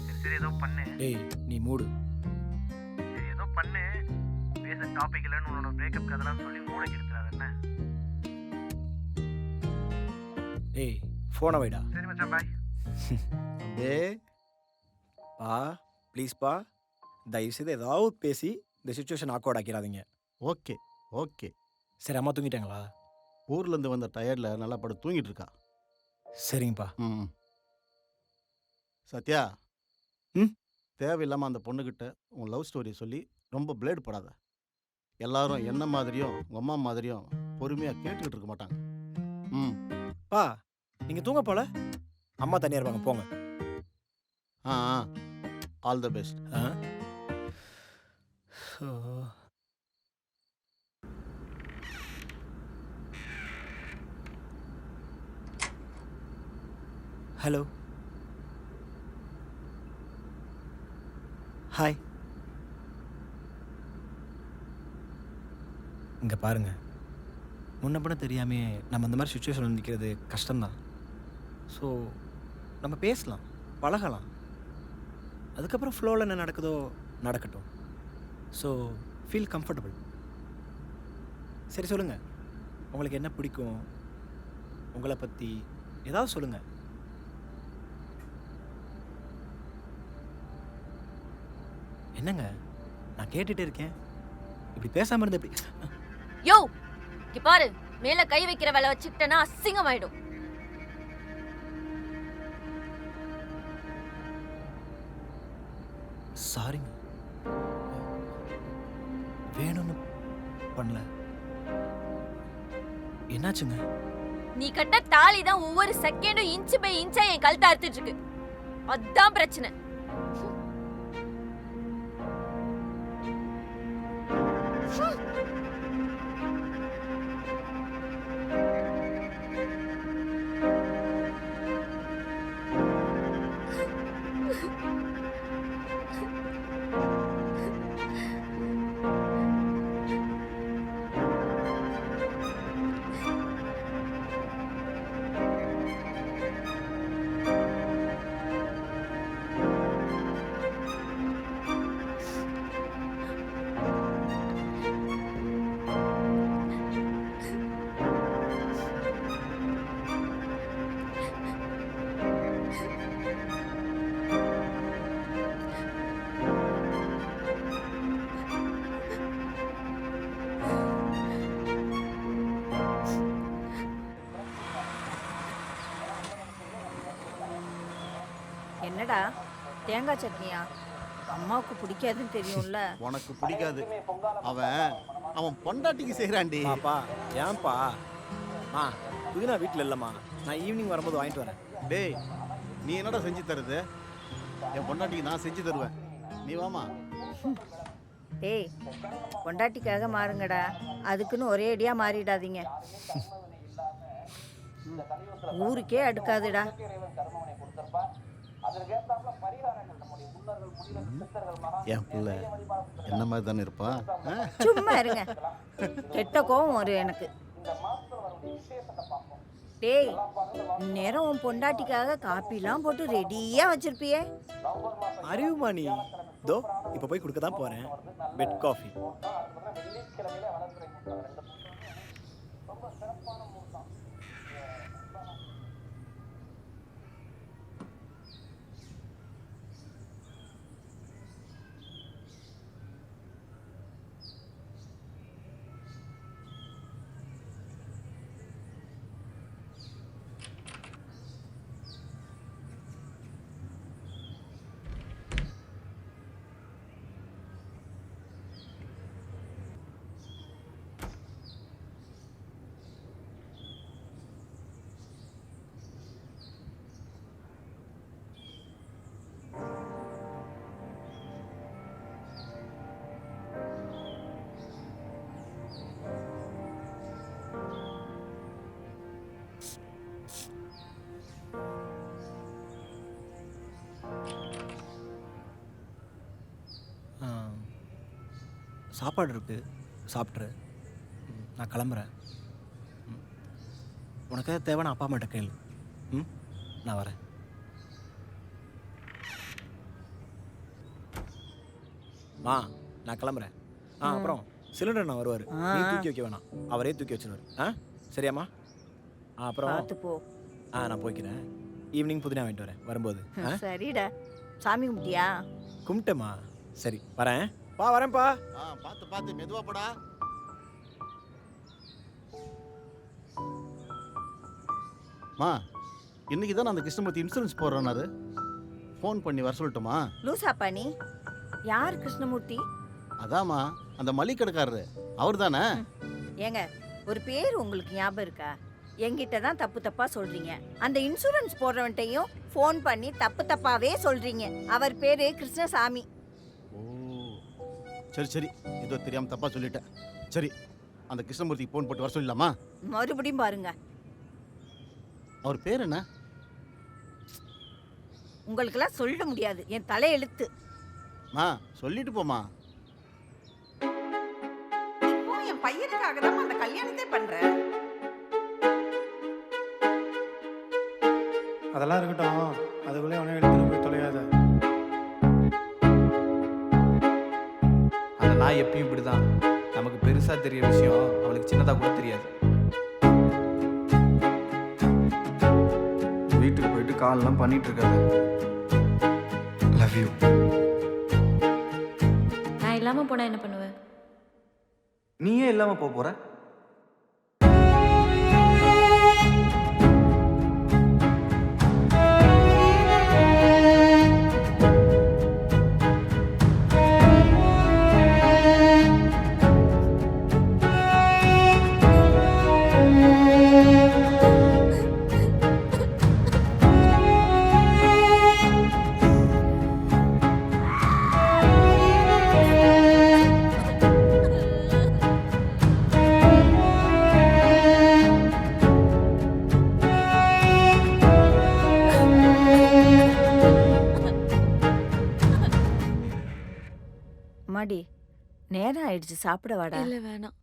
சரி சரி ஏதோ பண்ணு. டேய் நீ மூடு. சரி ஏதோ பண்ணு. பேச டாபிக் இல்லைன்னு உன்னோட பிரேக்கப் கதெல்லாம் சொல்லி மூளை கெடுத்துறாது என்ன? டேய் ஃபோனை வைடா. சரி மச்சான் பாய். டேய் பா, ப்ளீஸ்ப்பா, தயவுசெய்து ஏதாவது பேசி இந்த சுச்சுவேஷன் ஆக்வர்ட் ஆக்கிடாதீங்க. Okay okay. சரி, அம்மா தூங்கிட்டாங்களா? ஊர்லேருந்து வந்த டயர்டில் நல்லா படுத்து தூங்கிட்டு இருக்கா. சரிங்கப்பா. ம். சத்யா, ம்? தேவையில்லாமல் அந்த பொண்ணுக்கிட்ட உன் லவ் ஸ்டோரியை சொல்லி ரொம்ப பிளேடு படாத. எல்லாரும் என்ன மாதிரியும் உங்கள் அம்மா மாதிரியும் பொறுமையாக கேட்டுக்கிட்டு இருக்க மாட்டாங்க. ம். பா, நீங்கள் தூங்க போல, அம்மா தனியாக இருப்பாங்க, போங்க. ஆ ஆல் த பெஸ்ட். ஆ ஹலோ, ஹாய். இங்கே பாருங்க, முன்ன பின்ன தெரியாமே நம்ம இந்த மாதிரி சுச்சுவேஷன் நிற்கிறது கஷ்டம்தான். ஸோ நம்ம பேசலாம், பழகலாம். அதுக்கப்புறம் ஃப்ளோவில் என்ன நடக்குதோ நடக்கட்டும். So feel comfortable. சரி சொல்லுங்கள், உங்களுக்கு என்ன பிடிக்கும், உங்களை பற்றி ஏதாவது சொல்லுங்கள். என்னங்க, நான் கேட்டுகிட்டே இருக்கேன், இப்படி பேசாமல் இருந்த எப்படி? யோ இங்க பாரு, மேல கை வைக்கிற வேலை வச்சுக்கிட்டேன்னா அசிங்கமாயிடும். சாரிங்க, வேணும்னு பண்ணல. என்னாச்சுங்க? நீ கட்ட தாலி தான் ஒவ்வொரு செகண்டும் இன்ச்சு பை இன்ச்சா என் கழுத்தை அறுத்துட்டு இருக்கு. அதான் பிரச்சனை. என்னடா தேங்காய் சட்னியா? அம்மாவுக்கு பிடிக்காதுன்னு தெரியும்ல. உனக்கு பிடிக்காது, அவன் அவன் பொண்டாட்டிக்கு செய்கிறான்டி. பாப்பா, ஏன்பா? புதினா வீட்டில் இல்லைம்மா, நான் ஈவினிங் வரும்போது வாங்கிட்டு வரேன். டேய், நீ என்னடா செஞ்சு தருது? என் பொண்டாட்டிக்கு நான் செஞ்சு தருவேன், நீ வாமா. டேய், பொண்டாட்டிக்காக மாறுங்கடா, அதுக்குன்னு ஒரே அடியா மாறிடாதீங்க. ஊருக்கே அடுக்காதுடா. என் பிள்ளை என்ன மாதிரி தானே இருப்பா. சும்மா இருங்க, கெட்ட கோவம் வரும் எனக்கு. டேய் நேரம் உன் பொண்டாட்டிக்காக காப்பிலாம் போட்டு ரெடியா வச்சிருப்பியே. அறிவுமா நீ? தோ இப்போ போய் கொடுக்க தான் போகிறேன் பெட் காஃபி. சாப்பாடு இருக்குது, சாப்பிட்ரு. நான் கிளம்புறேன். உனக்கு தேவையான அப்பா அம்மாட்ட கேளு. நான் வரேன். நான் கிளம்புறேன். அப்புறம் சிலிண்டர் நான் வருவார், நீ தூக்கி வைக்க வேணாம், அவரே தூக்கி வச்சுருவார். சரியாம்மா? அப்புறம் பார்த்து போ. நான் போய்க்கிறேன். ஈவினிங் புதினா வாங்கிட்டு வரேன் வரும்போது. சரிடா. சாமி கும்பிட்டியா? கும்பிட்டேம்மா. சரி வரேன். வரேன்ப்பா. பார்த்து பார்த்து மெதுவா போடா. இன்னைக்கு தான் அந்த கிருஷ்ணமூர்த்தி இன்சூரன்ஸ் போடுறேன்னாரு. ஃபோன் பண்ணி வர சொல்லட்டுமா? லூசாப்பா நீ? யார் கிருஷ்ணமூர்த்தி? அதாம்மா அந்த மளிகை கடைக்காரரு, அவர் தானே? ஏங்க ஒரு பேர் உங்களுக்கு ஞாபகம் இருக்கா? என்கிட்ட தான் தப்பு தப்பா சொல்றீங்க. அந்த இன்சூரன்ஸ் போடுறவன்ட்டையும் ஃபோன் பண்ணி தப்பு தப்பாவே சொல்றீங்க. அவர் பேரு கிருஷ்ணசாமி. ஓ சரி சரி, ஏதோ தெரியாம தப்பா சொல்லிட்டேன். சரி, அந்த கிருஷ்ணமூர்த்திக்கு ஃபோன் போட்டு வர சொல்லலாமா? மறுபடியும் பாருங்க. அவர் பேர் என்ன? உங்களுக்கெல்லாம் சொல்ல முடியாது, என் தலையெழுத்து. சொல்லிட்டு போமா. இப்போ என் பையனுக்காக தான் அந்த கல்யாணத்தை பண்றேன். அதெல்லாம் இருக்கட்டும், அதுக்குள்ளே அவனே எடுத்துட்டு போய் தொலையாத. அந்த நாய் எப்பயும் இப்படி தான். நமக்கு பெருசாக தெரியற விஷயம் அவளுக்கு சின்னதாக கூட தெரியாது. வீட்டுக்கு போயிட்டு கால்லாம் பண்ணிட்டு இருக்காது. Love you. நான் இல்லாமல் போனால் என்ன பண்ணுவேன்? நீயே இல்லாம போற? மாடி நேரம் ஆயிடுச்சு, சாப்பிட வாடா. இல்லை வேணாம்.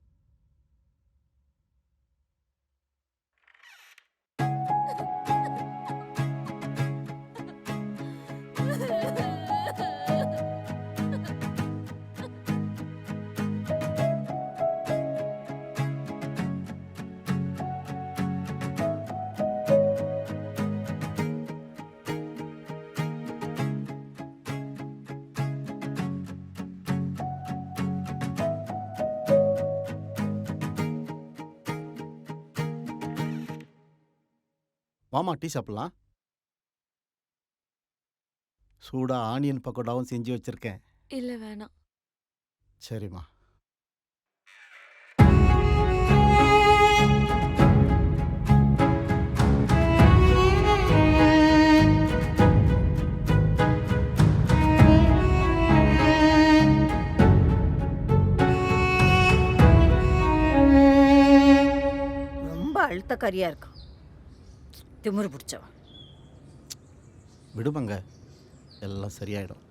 வாமா டீ சாப்பிடலாம். சூடா ஆனியன் பக்கோடாவும் செஞ்சு வச்சிருக்கேன். இல்லை வேணாம். சரிம்மா. ரொம்ப அழுத்தக்காரியா இருக்கும், திமிரு பிடிச்சவன். விடுமங்க, எல்லாம் சரியாயிடும்.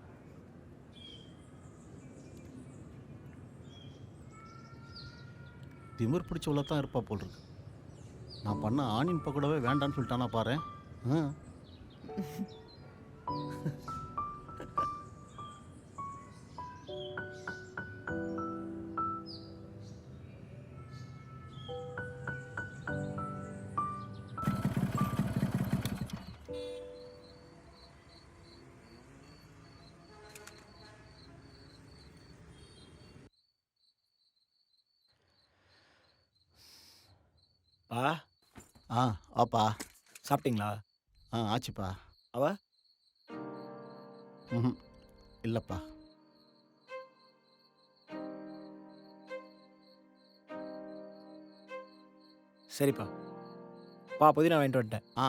திமிர் பிடிச்சவள தான் இருப்பா போல் இருக்கு. நான் பண்ண ஆனியன் பக்கோடாவே வேண்டான்னு சொல்லிட்டானா பாரு. ஆ. பா ஆ ஆப்பா. சாப்பிட்டீங்களா? ஆச்சுப்பா. அவ ம் இல்லைப்பா. சரிப்பா. புதினா வாங்கிட்டு வந்துட்டேன். ஆ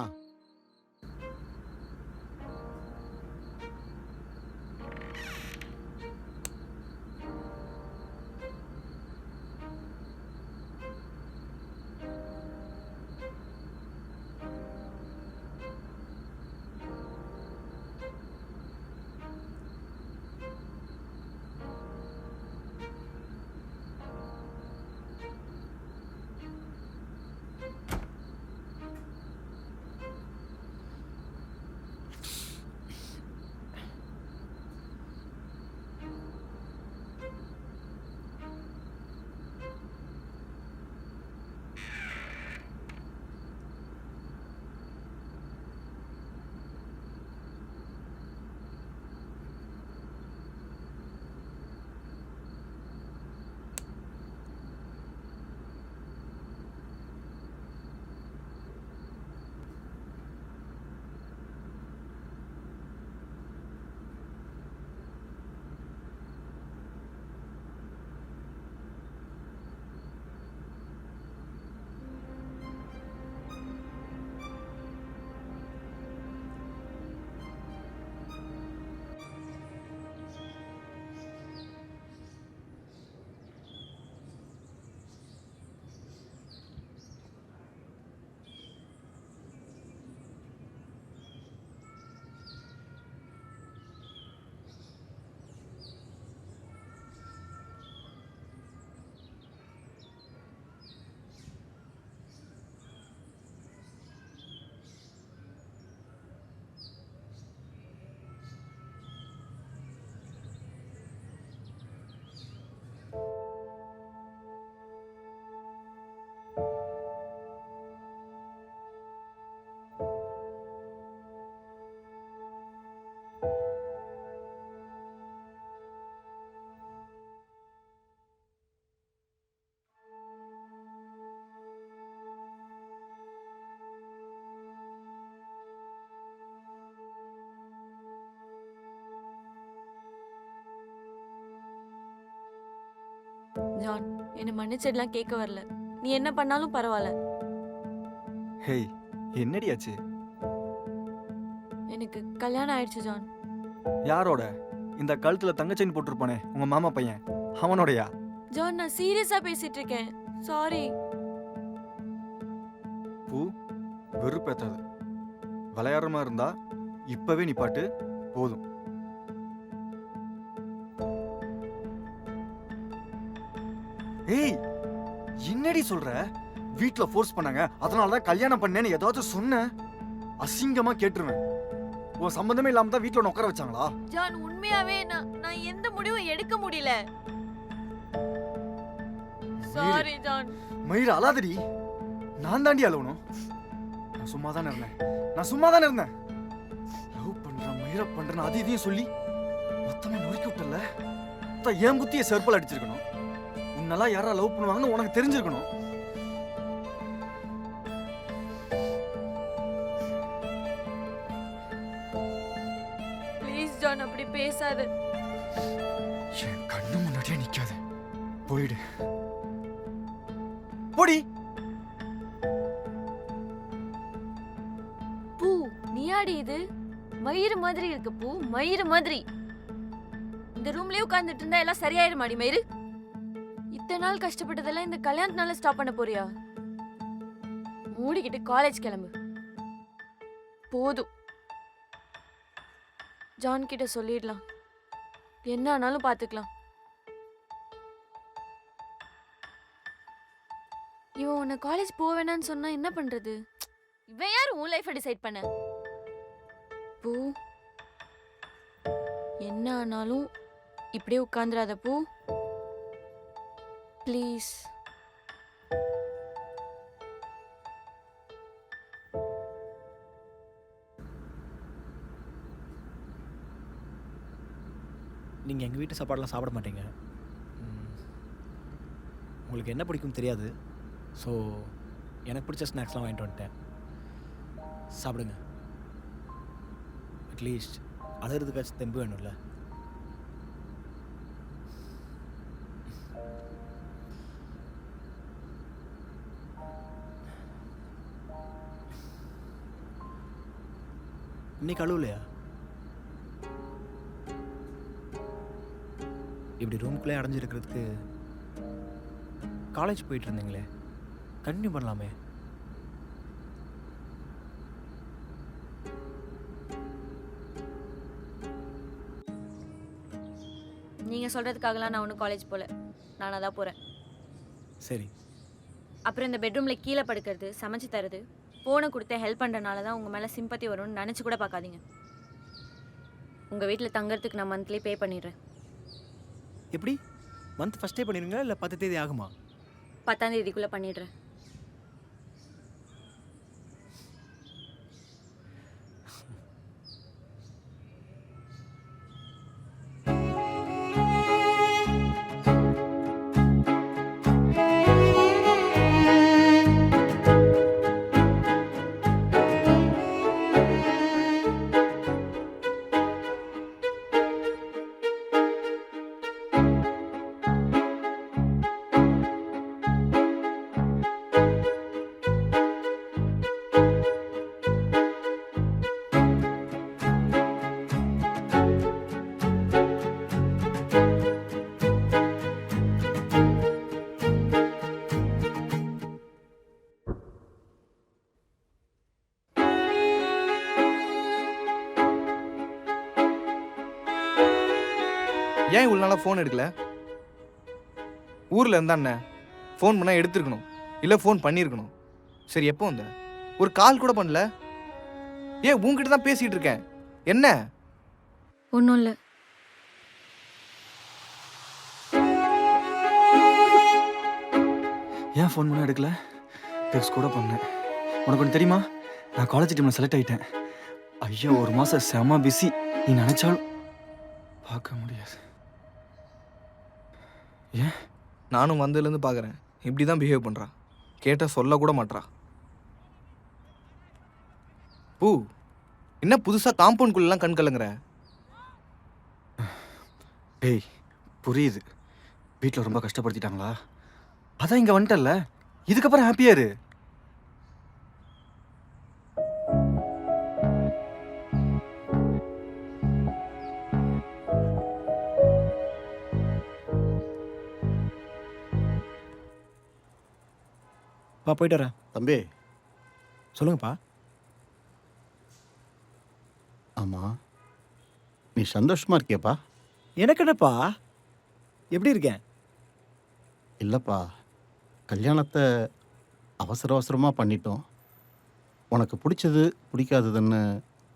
ஜான், என்னை மன்னிச்சிடலாம் கேட்க வரல. நீ என்ன பண்ணாலும் பரவாயில்ல. ஹேய், என்னடி ஆச்சு? எனக்கு கல்யாணம் ஆயிடுச்சு ஜான். யாரோட? இந்த கழுத்துல தங்க செயின் போட்டிருப்பானே உங்க மாமா பையன், அவனோடயா? ஜான், நான் சீரியஸா பேசிட்டு இருக்கேன். சாரி. பூ, வெறுப்பேத்தாத. விளையாடுறமா இருந்தா இப்பவே நீ பாட்டு போதும். ஏய், என்னடி சொல்ற? வீட்ல ஃபோர்ஸ் பண்ணாங்க, அதனால தான் கல்யாணம் பண்ணேன்னு ஏதாவது சொன்ன அசிங்கமா கேட்டுருவேன். உன் சம்பந்தமே இல்லாம தான் வீட்ல உட்கார வச்சாங்களா? ஜான், உண்மையாவே நான் எந்த முடிவும் எடுக்க முடியல. Sorry John. மயிர அழாதடி. நான் தாண்டி அழுவணும். நான் சும்மா தானே இருந்தேன். லவ் பண்றேன், மயிர பண்றேன், அது இதையும் சொல்லி மொத்தமே நொறுக்கி விட்டல. என் புத்திய செருப்பல் அடிச்சிருக்கணும். உன்னெல்லாம் யாரா லவ் பண்ணுவாங்கன்னு உனக்கு தெரிஞ்சிருக்கணும். ப்ளீஸ் ஜான், அப்படி பேசாத. என் கண்ணு முன்னாடியே நிக்காத. போயிடு. போடி. பூ, நீயாடி இது? மயிறு மாதிரி இருக்கு பூ, மயிறு மாதிரி. இந்த ரூம்லயே உட்கார்ந்துட்டு இருந்தா எல்லாம் சரியாயிருமாடி மயிறு? இத்தனை நாள் கஷ்டப்பட்டதெல்லாம் இந்த கல்யாணத்தினால ஸ்டாப் பண்ண போறியா? மூடிக்கிட்டு காலேஜ் கிளம்பு. போதும். ஜான் கிட்ட சொல்லிடலாம். என்ன ஆனாலும் பாத்துக்கலாம். இவன் உன்னை காலேஜ் போக வேணான்னு சொன்னா என்ன பண்றது? இவன் யார் உன் லைஃபை டிசைட் பண்ண? பூ, என்ன ஆனாலும் இப்படியே உட்காந்துராத பூ, ப்ளீஸ். நீங்கள் எங்கள் வீட்டு சாப்பாடெலாம் சாப்பிட மாட்டீங்க. உங்களுக்கு என்ன பிடிக்கும் தெரியாது. ஸோ எனக்கு பிடிச்ச ஸ்நாக்ஸ்லாம் வாங்கிட்டு வந்துட்டேன். சாப்பிடுங்க. அட்லீஸ்ட் அழுகிறதுக்காச்சும் தெம்பு வேணும்ல. இன்னைக்கு அழுவலையா? இப்படி ரூம்குள்ளே அடைஞ்சிருக்கிறதுக்கு காலேஜ் போயிட்டு இருந்தீங்களே, கண்டினியூ பண்ணலாமே. நீங்கள் சொல்கிறதுக்காகலாம் நான் ஒன்றும் காலேஜ் போகல, நானாக தான் போகிறேன். சரி. அப்புறம் இந்த பெட்ரூமில் கீழே படுக்கிறது, சமைச்சு தருது, ஃபோனை கொடுத்து ஹெல்ப் பண்ணுறனால தான் உங்கள் மேலே சிம்பத்தி வரும்னு நினச்சி கூட பார்க்காதீங்க. உங்கள் வீட்டில் தங்கறதுக்கு நான் மந்த்லி பே பண்ணிடுறேன். எப்படி? மந்த் ஃபஸ்ட்டே பண்ணிடுங்க, இல்லை 10 தேதி ஆகுமா? 10ஆம் தேதிக்குள்ளே பண்ணிடுறேன். ஏன் இவ்வளோ நாளாக ஃபோன் எடுக்கல? ஊரில் இருந்தாண்ணே ஃபோன் பண்ணால் எடுத்துருக்கணும், இல்லை ஃபோன் பண்ணியிருக்கணும். சரி, எப்போ வந்த? ஒரு கால் கூட பண்ணல. ஏன் உங்ககிட்ட தான் பேசிகிட்டு இருக்கேன். என்ன? ஒன்றும் இல்லை. ஏன் ஃபோன் பண்ண எடுக்கல? டெக்ஸ்ட் கூட பண்ணேன். உனக்கு ஒன்று தெரியுமா? நான் காலேஜ் டீமில் செலக்ட் ஆகிட்டேன். ஐயோ, ஒரு மாதம் செம பிஸி. நீ நினச்சாலும் பார்க்க முடியாது. ஏன்? நானும் வந்ததுலேருந்து பார்க்குறேன், இப்படி தான் பிஹேவ் பண்ணுறா. கேட்டால் சொல்லக்கூட மாட்றா. பூ, என்ன புதுசாக காம்பவுண்ட்குள்ளெலாம் கண் கலங்குற? டேய், புரியுது. வீட்டில் ரொம்ப கஷ்டப்படுத்திட்டாங்களா? அதான் இங்கே வந்துட்டல்ல, இதுக்கப்புறம் ஹாப்பியா இரு. பா, போயிட்டு வரேன். தம்பி, சொல்லுங்கப்பா. ஆமாம், நீ சந்தோஷமாக இருக்கியப்பா? எனக்கு என்னப்பா, எப்படி இருக்கேன்? இல்லைப்பா, கல்யாணத்தை அவசர அவசரமாக பண்ணிட்டோம். உனக்கு பிடிச்சது பிடிக்காததுன்னு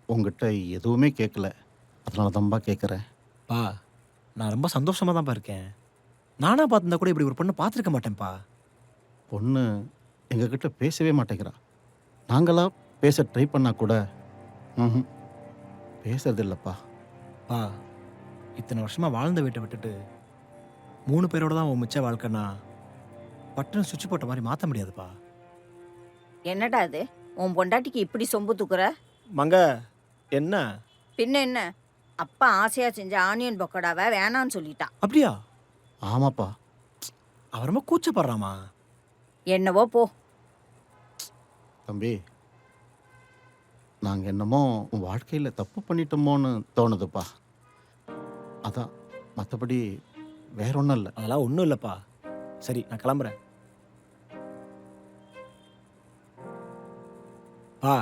உங்ககிட்ட எதுவுமே கேட்கல. அதனால தான்ப்பா கேட்குறேன். பா, நான் ரொம்ப சந்தோஷமாக தான்ப்பா இருக்கேன். நானாக பார்த்துருந்தா கூட இப்படி ஒரு பொண்ணு பார்த்துருக்க மாட்டேன்ப்பா. பொண்ணு எங்ககிட்ட பேசவே மாட்டேங்கிறா. நாங்களாம் பேச ட்ரை பண்ணால் கூட பேசுறது இல்லைப்பா. பா, இத்தனை வருஷமாக வாழ்ந்த வீட்டை விட்டுட்டு 3 பேரோட தான் உன் மிச்ச வாழ்க்கைன்னா பட்டன் சுவிட்ச் போட்ட மாதிரி மாற்ற முடியாதுப்பா. என்னடா அது, உன் பொண்டாட்டிக்கு இப்படி சொம்பு தூக்குற? மங்க, என்ன? பின்ன என்ன, அப்பா ஆசையா செஞ்ச ஆனியன் பக்கோடாவை வேணான்னு சொல்லிட்டா. அப்படியா? ஆமாப்பா. அவர் ரொம்ப கூச்சப்படுறாமா? என்னவோ போ. தம்பி, நாங்கள் என்னமோ உன் வாழ்க்கையில் தப்பு பண்ணிட்டோமோன்னு தோணுதுப்பா. அதான், மற்றபடி வேற ஒன்றும் இல்லை. அதெல்லாம் ஒன்றும் இல்லைப்பா. சரி, நான் கிளம்புறேன். பா,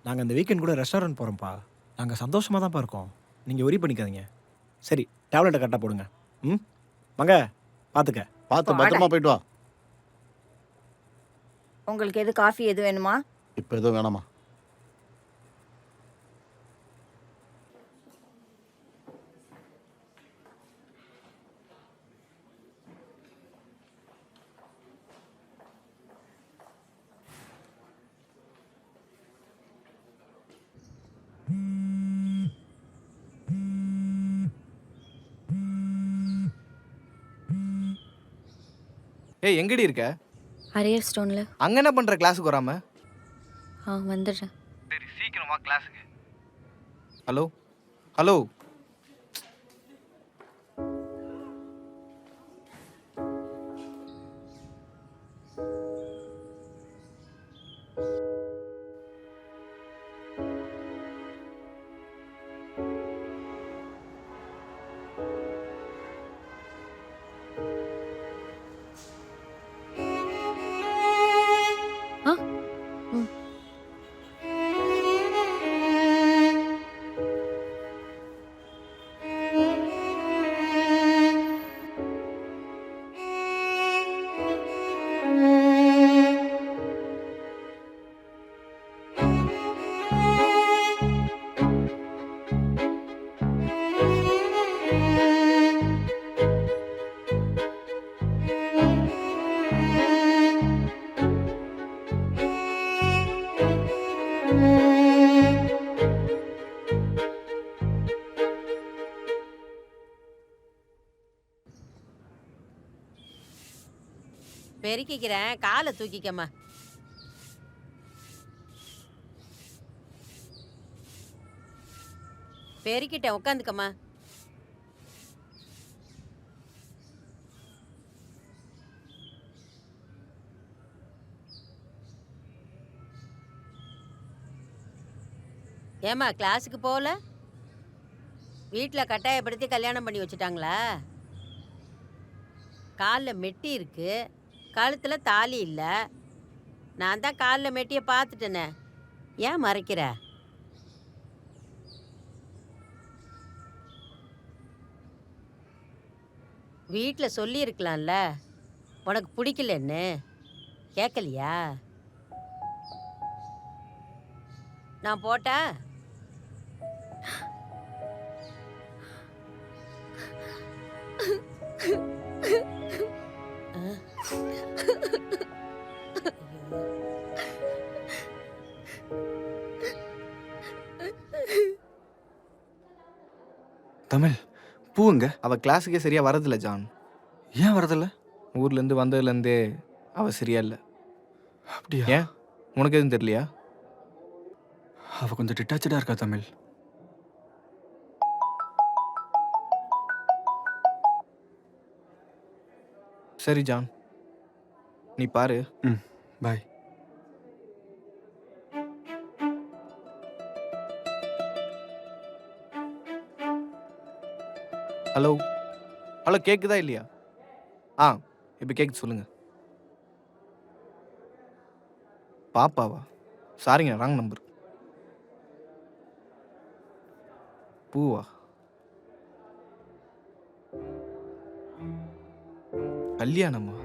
நாங்கள் இந்த வீக்கெண்ட் கூட ரெஸ்டாரண்ட் போகிறோம்ப்பா. நாங்கள் சந்தோஷமாக தான்ப்பா இருக்கோம். நீங்கள் ஒரி பண்ணிக்காதீங்க. சரி, டேப்லெட்டை கரெக்டாக போடுங்க. ம், மங்க, பார்த்துக்க. பார்த்து பத்திரமா போயிட்டு வா. உங்களுக்கு எது காஃபி எது வேணுமா? இப்போ எதுவும் வேணாமா? ஏய் எங்கடி இருக்க? அரியர் ஸ்டோனில். அங்கே என்ன பண்ணுற கிளாஸுக்கு வராம? வந்துடுறேன். சரி சீக்கிரம் வா கிளாஸுக்கு. Hello hello. ஆ ம். பெருக்கிக்கிறேன், காலை தூக்கிக்கம்மா. பெருக்கிட்டேன், உட்காந்துக்கம்மா. ஏம்மா கிளாஸுக்கு போகல? வீட்டில் கட்டாயப்படுத்தி கல்யாணம் பண்ணி வச்சுட்டாங்களா? காலில் மெட்டி இருக்கு, கழுத்தில் தாலி இல்லை. நான் தான் காலில் மெட்டியை பார்த்துட்டேனே, ஏன் மறைக்கிற? வீட்டில் சொல்லியிருக்கலாம்ல, உனக்கு பிடிக்கலன்னு. கேட்கலையா? நான் போட்டா? தமிழ் பூங்க அவள் கிளாஸுக்கே சரியாக வரதில்ல ஜான். ஏன் வரதில்ல? ஊர்லேருந்து வந்ததுலேருந்தே அவள் சரியா இல்லை. அப்படியா? ஏன் உனக்கு எதுவும் தெரியலையா? அவ கொஞ்சம் டிட்டாச்சடா இருக்கா தமிழ். சரி ஜான், நீ பாரு. ம், பாய். ஹலோ ஹலோ, கேட்குதா இல்லையா? ஆ இப்போ கேட்குது, சொல்லுங்க. பாப்பாவா? சாரிங்க, ராங் நம்பர். பூவா? கல்யாணமா?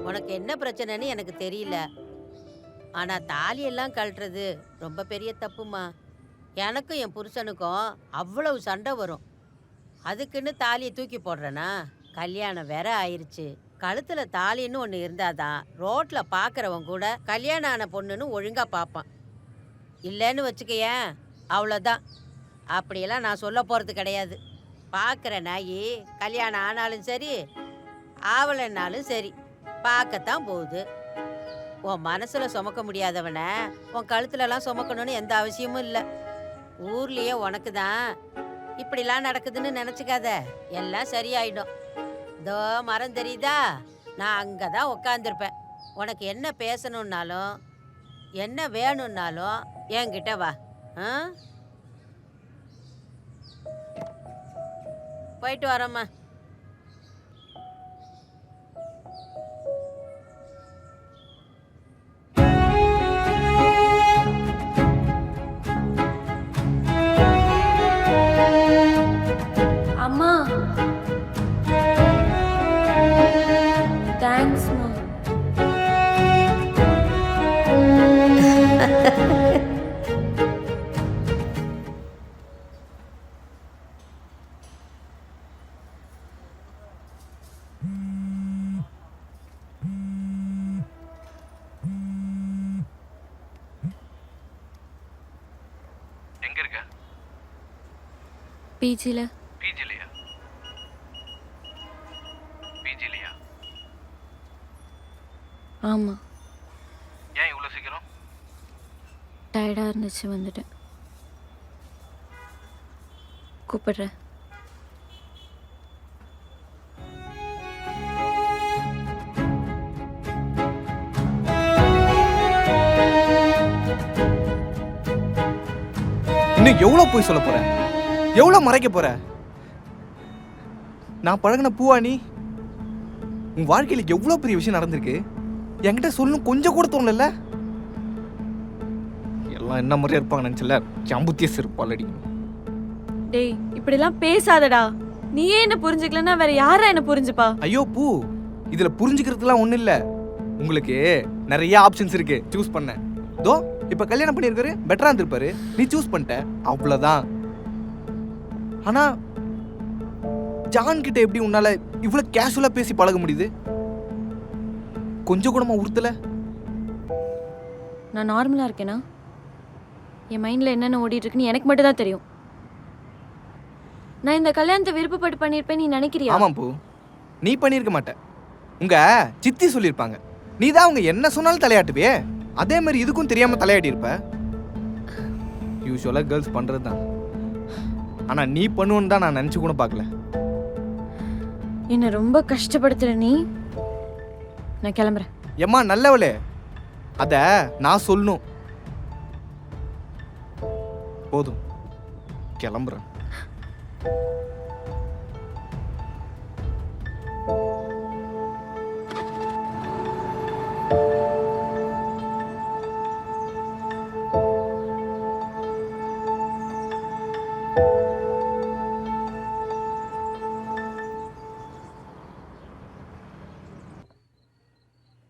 உனக்கு என்ன பிரச்சனைன்னு எனக்கு தெரியல. ஆனா தாலியெல்லாம் கழட்டுறது ரொம்ப பெரிய தப்புமா. எனக்கும் என் புருஷனுக்கும் அவ்வளவு சண்டை வரும். அதுக்குன்னு தாலியை தூக்கி போடுறேனா? கல்யாணம் வேற ஆயிருச்சு. கழுத்துல தாலின்னு ஒன்று இருந்தாதான் ரோட்ல பார்க்குறவன் கூட கல்யாணம் ஆன பொண்ணுன்னு ஒழுங்கா பார்ப்பான். இல்லைன்னு வச்சுக்கயேன், அவ்வளோதான். அப்படியெல்லாம் நான் சொல்ல போகிறது கிடையாது. பார்க்குற நாயி கல்யாணம் ஆனாலும் சரி ஆவலைன்னாலும் சரி பார்க்கத்தான் போகுது. உன் மனசுல சுமக்க முடியாதவனை உன் கழுத்துலலாம் சுமக்கணும்னு எந்த அவசியமும் இல்லை. ஊர்லயே உனக்கு தான் இப்படிலாம் நடக்குதுன்னு நினச்சிக்காத, எல்லாம் சரியாயிடும். இதோ மரம் தெரியுதா, நான் அங்கே தான் உட்காந்துருப்பேன். உனக்கு என்ன பேசணுன்னாலும் என்ன வேணும்னாலும் என்கிட்ட வா. ஆ, போயிட்டு வரேம்மா. எங்கே இருக்க? பிஜியில். பிஜிலையா? பிஜிலையா? ஆமாம். ஏன் இவ்வளோ சீக்கிரம்? டயர்டாக இருந்துச்சு வந்துட்டேன். கூப்பிடுறேன். இன்னும் எவ்வளோ போய் சொல்ல போற? எவ்வளோ மறைக்க போற? நான் பழகின பூவா நீ? உன் வாழ்க்கையில் எவ்வளோ பெரிய விஷயம் நடந்திருக்கு, என்கிட்ட சொல்லணும் கொஞ்சம் கூட தோணல. எல்லாம் என்ன மாதிரியா இருப்பாங்க நினச்சல, ஜம்புத்திய செருப்பால் அடிக்கணும். டேய் இப்படிலாம் பேசாதடா. நீயே என்ன புரிஞ்சுக்கலன்னா வேற யாரா என்ன புரிஞ்சுப்பா? ஐயோ பூ, இதுல புரிஞ்சுக்கிறதுலாம் ஒன்றும் இல்லை. உங்களுக்கு நிறைய ஆப்ஷன்ஸ் இருக்கு சூஸ் பண்ண. தோ இப்போ கல்யாணம் பண்ணியிருக்காரு, பெட்டரா இருந்திருப்பாரு, நீ சூஸ் பண்ணிட்ட, அவ்வளோதான். ஆனா ஜான் கிட்ட எப்படி உன்னால இவ்வளவு கேஷுவலா பேசி பழக முடியுது? கொஞ்சம் கூடமா உறுத்தல? நான் நார்மலாக இருக்கேனா? என் மைண்டில் என்னென்ன ஓடிட்டு இருக்குன்னு எனக்கு மட்டும் தான் தெரியும். நான் இந்த கல்யாணத்தை விருப்பப்பட்டு பண்ணியிருப்பேன் நீ நினைக்கிறியா? ஆமாம் பூ, நீ பண்ணியிருக்க மாட்ட. உங்க சித்தி சொல்லியிருப்பாங்க, நீ தான் அவங்க என்ன சொன்னாலும் தலையாட்டுவே. அதே மாதிரி இதுக்கும் தெரியாம தலையாட்டி இருப்ப. யூஸ்வலாக கேர்ள்ஸ் பண்றது தான். ஆனா நீ பண்ணுவோன்னு தான் நான் நினைச்சு கூட பார்க்கல. என்னை ரொம்ப கஷ்டப்படுத்துற நீ. நான் கிளம்புறேன். ஏம்மா நல்லவளே, அத நான் சொல்லணும். போதும், கிளம்புறேன்.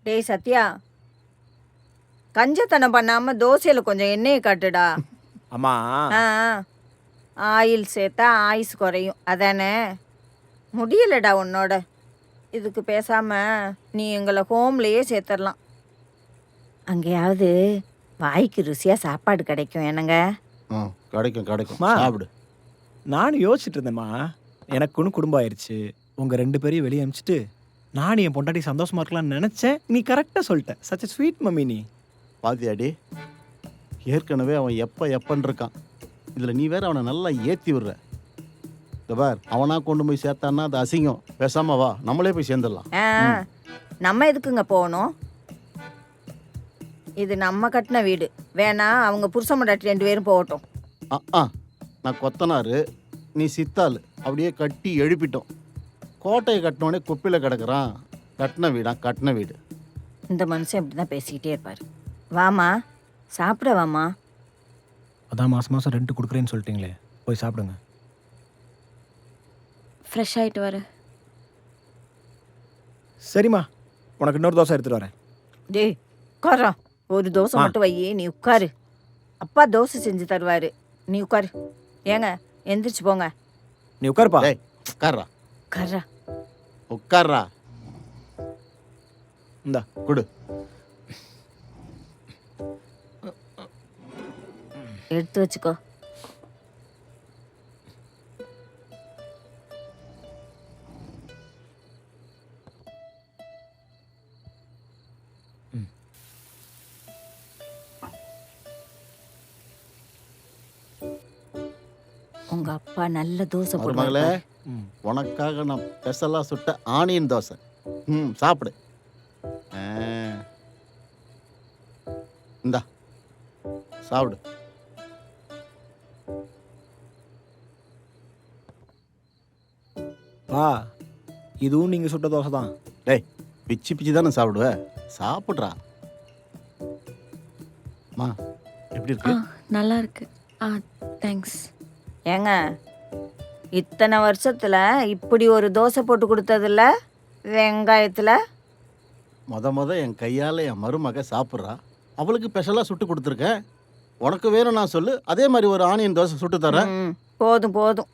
டேய் சத்யா, கஞ்சத்தனம் பண்ணாம தோசையில கொஞ்சம் எண்ணெயை காட்டுடா. அம்மா ஆ ஆயில் சேர்த்தா ஆயுஸ் குறையும் அதானே? முடியலடா உன்னோட. இதுக்கு பேசாம நீ எங்களை ஹோம்லேயே சேர்த்துடலாம். அங்கேயாவது வாய்க்கு ருசியா சாப்பாடு கிடைக்கும் என்னங்க? கிடைக்கும் கிடைக்கும், மா. சாப்பிடு. நானும் யோசிச்சுட்டு இருந்தேம்மா, எனக்குன்னு குடும்பம் ஆயிடுச்சு, உங்கள் 2 பேரையும் வெளியே அனுப்பிச்சிட்டு நானும் என் பொண்டாட்டி சந்தோஷமா இருக்கலாம்னு நினச்சேன். நீ கரெக்டாக சொல்லிட்ட. சச் ஸ்வீட் மம்மி நீ. பாத்தியாடி, ஏற்கனவே அவன் எப்பன்னு இருக்கான். இதில் நீ வேற அவனை நல்லா ஏற்றி விடுற. இந்த பார், அவனா கொண்டு போய் சேர்த்தான்னா அது அசிங்கம். பேசாம வா, நம்மளே போய் சேர்ந்துடலாம். நம்ம எதுக்குங்க போகணும்? இது நம்ம கட்டின வீடு. வேணா அவங்க புருஷ முண்டாட்டி 2 பேரும் போகட்டும். நான் கொத்தனாரு, நீ சித்தாள். அப்படியே கட்டி எழுப்பிட்டோம். கோட்டையை கட்டினோடனே குப்பையில் கிடக்குறான். கட்டின வீடா? கட்டின வீடு. இந்த மனுஷன் இப்படி தான் பேசிக்கிட்டே இருப்பார். வாமா சாப்பிட வாமா. அதான் மாதம் மாதம் ரெண்ட் கொடுக்குறேன்னு சொல்லிட்டீங்களே, போய் சாப்பிடுங்க. ஃப்ரெஷ் ஆகிட்டு வர. சரிம்மா, உனக்கு இன்னொரு தோசை எடுத்துகிட்டு வரேன். டேய் உட்காரா, ஒரு தோசை மட்டும் வை, நீ உட்காரு. அப்பா தோசை செஞ்சு தருவாரு, நீ உட்காரு. ஏங்க எந்திரிச்சு போங்க. நீ உட்காருப்பா. டேய் உட்கார்றா, உட்காரா. உட்கார்றா. இந்தா கொடு. எடுத்து வச்சுக்கோ. உங்க அப்பா நல்ல தோசை மகளே, போடுவாங்க. உனக்காக நான் ஸ்பெஷலாக சுட்ட ஆனியன் தோசை. சாப்பிடு. இந்தா சாப்பிடு. பா, இதுவும் நீங்கள் சுட்ட தோசை தான். டேய், பிச்சு பிச்சு தானே சாப்பிடுவ, சாப்பிட்றா. மா எப்படி இருக்கு? நல்லா இருக்கு. தேங்க்ஸ். ஏங்க இத்தனை வருஷத்துல இப்படி ஒரு தோசை போட்டு கொடுத்ததில்ல வெங்காயத்தில். முத என் கையால் என் மருமக சாப்பிட்றா. அவளுக்கு ஸ்பெஷலாக சுட்டு கொடுத்துருக்கேன். உனக்கு வேணும் நான் சொல்லு, அதே மாதிரி ஒரு ஆனியன் தோசை சுட்டு தரேன். போதும் போதும்.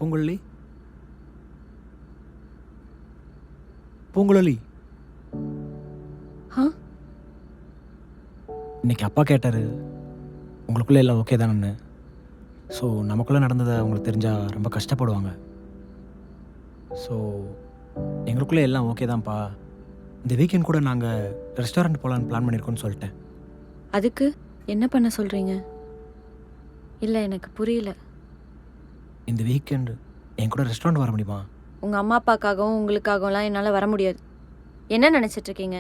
பூங்குழலி பூங்குழலி ஆ? இன்னைக்கு அப்பா கேட்டார் உங்களுக்குள்ளே எல்லாம் ஓகே தானேன்னு. ஸோ நமக்குள்ளே நடந்ததை அவங்களுக்கு தெரிஞ்சால் ரொம்ப கஷ்டப்படுவாங்க. ஸோ எங்களுக்குள்ளே எல்லாம் ஓகே தான்ப்பா. இந்த வீக்கெண்ட் கூட நாங்கள் ரெஸ்டாரண்ட் போகலான்னு பிளான் பண்ணியிருக்கோன்னு சொல்லிட்டேன். அதுக்கு என்ன பண்ண சொல்கிறீங்க? இல்லை, எனக்கு புரியல. இந்த வீக்கெண்ட் என் கூட ரெஸ்டாரண்ட் வர முடியுமா? உங்கள் அம்மா அப்பாக்காகவும் உங்களுக்காகவும்லாம் என்னால் வர முடியாது. என்ன நினச்சிட்ருக்கீங்க?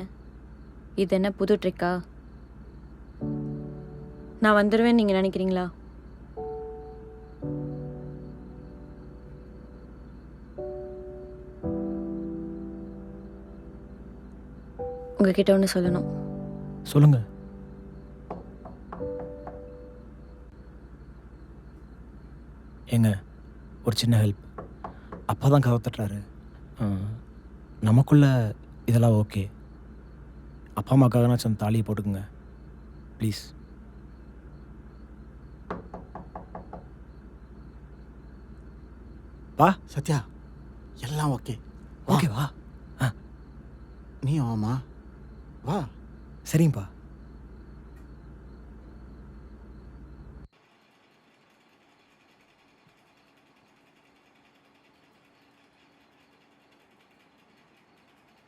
இது என்ன புது ட்ரிக்கா? நான் வந்துடுவேன்னு நீங்கள் நினைக்கிறீங்களா? உங்ககிட்ட ஒன்று சொல்லணும். சொல்லுங்கள். ஏங்க, ஒரு சின்ன ஹெல்ப். அப்பா தான் கதவு தட்டுறாரு. நமக்குள்ள இதெல்லாம் ஓகே. அப்பா அம்மாக்காகனாச்சும் தாலியை போட்டுக்குங்க ப்ளீஸ். வா. சத்யா, எல்லாம் ஓகே. ஓகே வா. நீ வாமா, வா. சரிங்கப்பா.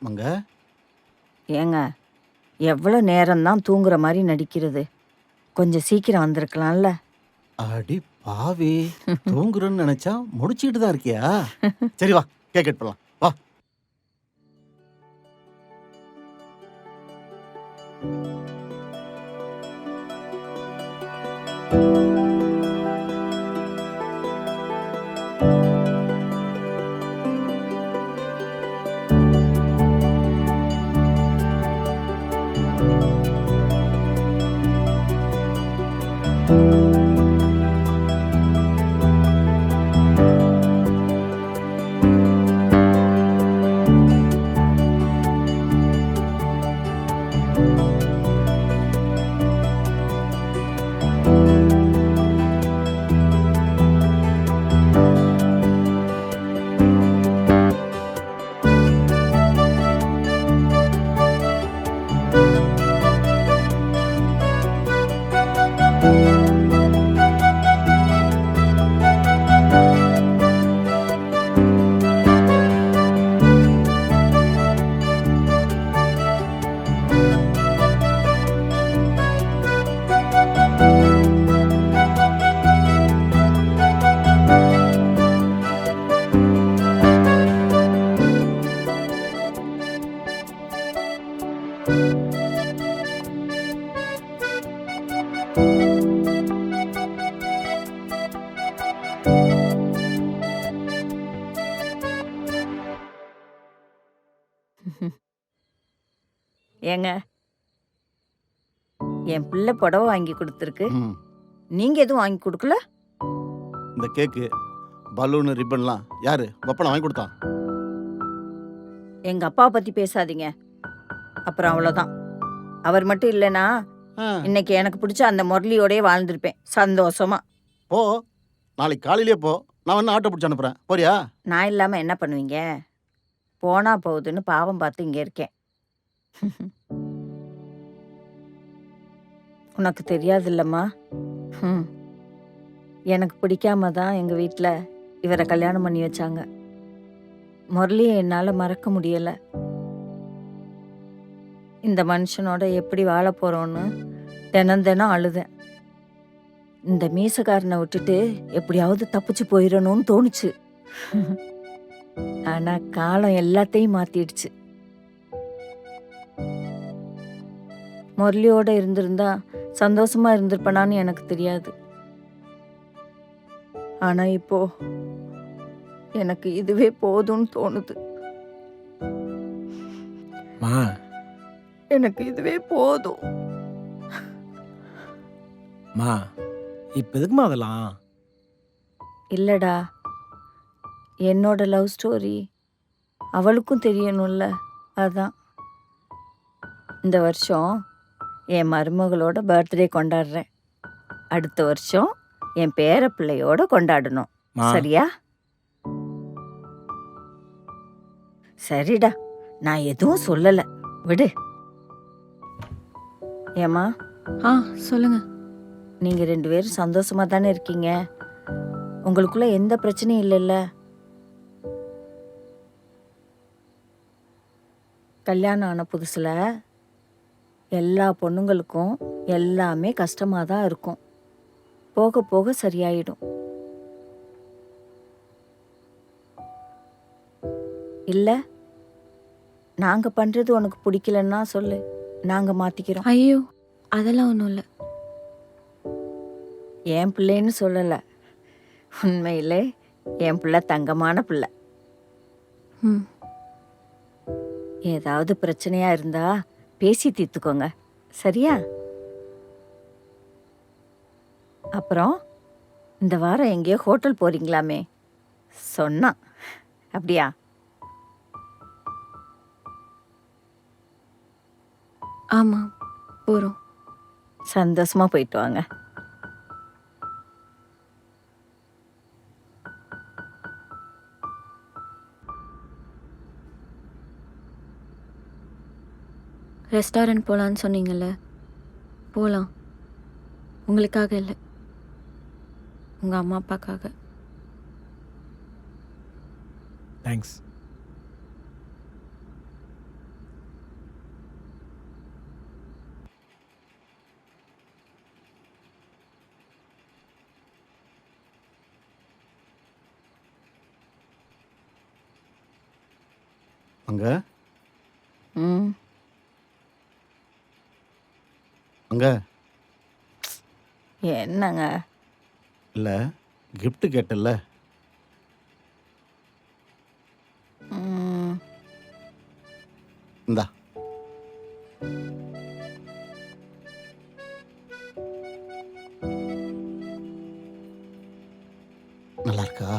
மங்க, ஏங்க எவ்வளோ நேரம்தான் தூங்குற மாதிரி நடிக்கிறது? கொஞ்சம் சீக்கிரம் வந்திருக்கலாம்ல. அடி பாவி, தூங்குறேன்னு நினைச்சா முடிச்சிட்டு தான் இருக்கியா? சரி வா, கேக் கட் பண்ணலாம் வா. ஏங்க, என் பிள்ளை புடவை வாங்கி கொடுத்துருக்கு. ம், நீங்க எதுவும் வாங்கி கொடுக்கல? இந்த கேக்கு, பலூனு, ரிப்பன்லாம் யாரு ஒப்பனை வாங்கி கொடுத்தான்? எங்க அப்பாவை பத்தி பேசாதீங்க. அப்புறம் அவ்வளோதான். அவர் மட்டும் இல்லைனா ஆ, இன்னைக்கு எனக்கு பிடிச்ச அந்த முரளியோடயே வாழ்ந்திருப்பேன் சந்தோஷமா. போ, நாளைக்கு காலையிலேயே போ. நான் வேணா ஆட்டோ பிடிச்சி அனுப்புறேன், போறியா? நான் இல்லாம என்ன பண்ணுவீங்க? போனா போகுதுன்னு பாவம் பார்த்து இங்க இருக்கேன். உனக்கு தெரியாது இல்லம்மா. எனக்கு பிடிக்காம தான் எங்க வீட்டில் இவரை கல்யாணம் பண்ணி வச்சாங்க. முரளியை என்னால் மறக்க முடியல. இந்த மனுஷனோட எப்படி வாழ போறோன்னு தினம் தினம் அழுதேன். இந்த மீசக்காரனை விட்டுட்டு எப்படியாவது தப்பிச்சு போயிடணும்னு தோணுச்சு. ஆனா காலம் எல்லாத்தையும் மாத்திடுச்சு. முரளியோட இருந்திருந்தா சந்தோஷமா இருந்திருப்பனான்னு எனக்கு தெரியாது. ஆனா இப்போ எனக்கு இதுவே போதும்னு தோணுது. மா, எனக்கு இதுவே போதும். மா, இப்போ எதுக்குமா அதெல்லாம்? இல்லடா, என்னோட லவ் ஸ்டோரி அவளுக்கும் தெரியணும்ல, அதான். இந்த வருஷம் என் மருமகளோட பர்த்டே கொண்டாடுறேன். அடுத்த வருஷம் என் பேர பிள்ளையோட கொண்டாடணும். மா, சரியா? சரிடா, நான் எதுவும் சொல்லல, விடு. ஏம்மா, ஆ சொல்லுங்க. நீங்க 2 பேரும் சந்தோஷமா தானே இருக்கீங்க? உங்களுக்குள்ள எந்த பிரச்சனையும் இல்லைல்ல? கல்யாணம் ஆன புதுசுல எல்லா பொண்ணுங்களுக்கும் எல்லாமே கஷ்டமா தான் இருக்கும். போக போக சரியாயிடும். இல்ல, நாங்க பண்றது உனக்கு பிடிக்கலன்னா சொல்லு, நாங்க மாத்திக்கிறோம். ஐயோ அதெல்லாம் ஒன்றும் இல்லை. என் பிள்ளைன்னு சொல்லல, உண்மையிலே என் பிள்ளை தங்கமான பிள்ளை. ம் ஏதாவது பிரச்சனையா இருந்தா பேசி தீர்த்துக்கோங்க, சரியா? அப்புறம் இந்த வாரம் எங்கேயோ ஹோட்டல் போறீங்களாமே சொன்னா, அப்படியா? ஆமாம் போகிறோம். சந்தோஷமா போயிட்டு வாங்க. ரெஸ்டாரண்ட் போகலான்னு சொன்னீங்கல்ல, போகலாம். உங்களுக்காக இல்லை, உங்கள் அம்மா அப்பாக்காக. தேங்க்ஸ். அங்க ம் அங்க என்னங்க? இல்லை, கிஃப்ட் கேட்டல. ம், இந்தா. நல்லா இருக்கா?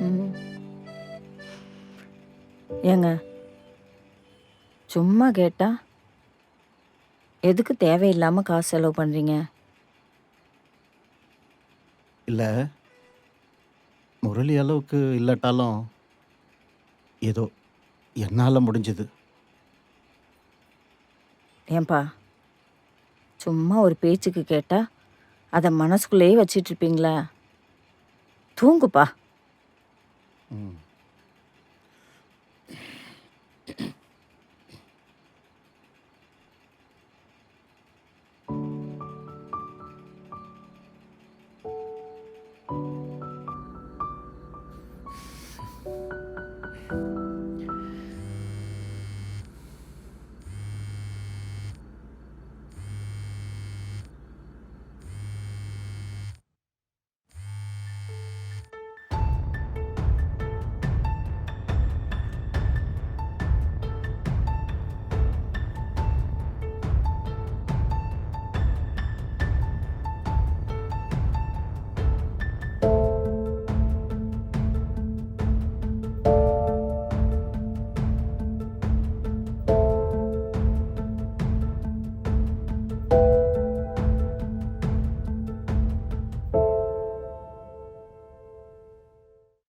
ம். ஏங்க, சும்மா கேட்டா எதுக்கு தேவையில்லாம காசு செலவு பண்றீங்க? இல்லை, முரளி அளவுக்கு இல்லாட்டாலும் ஏதோ என்னால் முடிஞ்சது. ஏன்பா, சும்மா ஒரு பேச்சுக்கு கேட்டா அதை மனசுக்குள்ளேயே வச்சிட்டு இருப்பீங்களா? தூங்குப்பா. ம்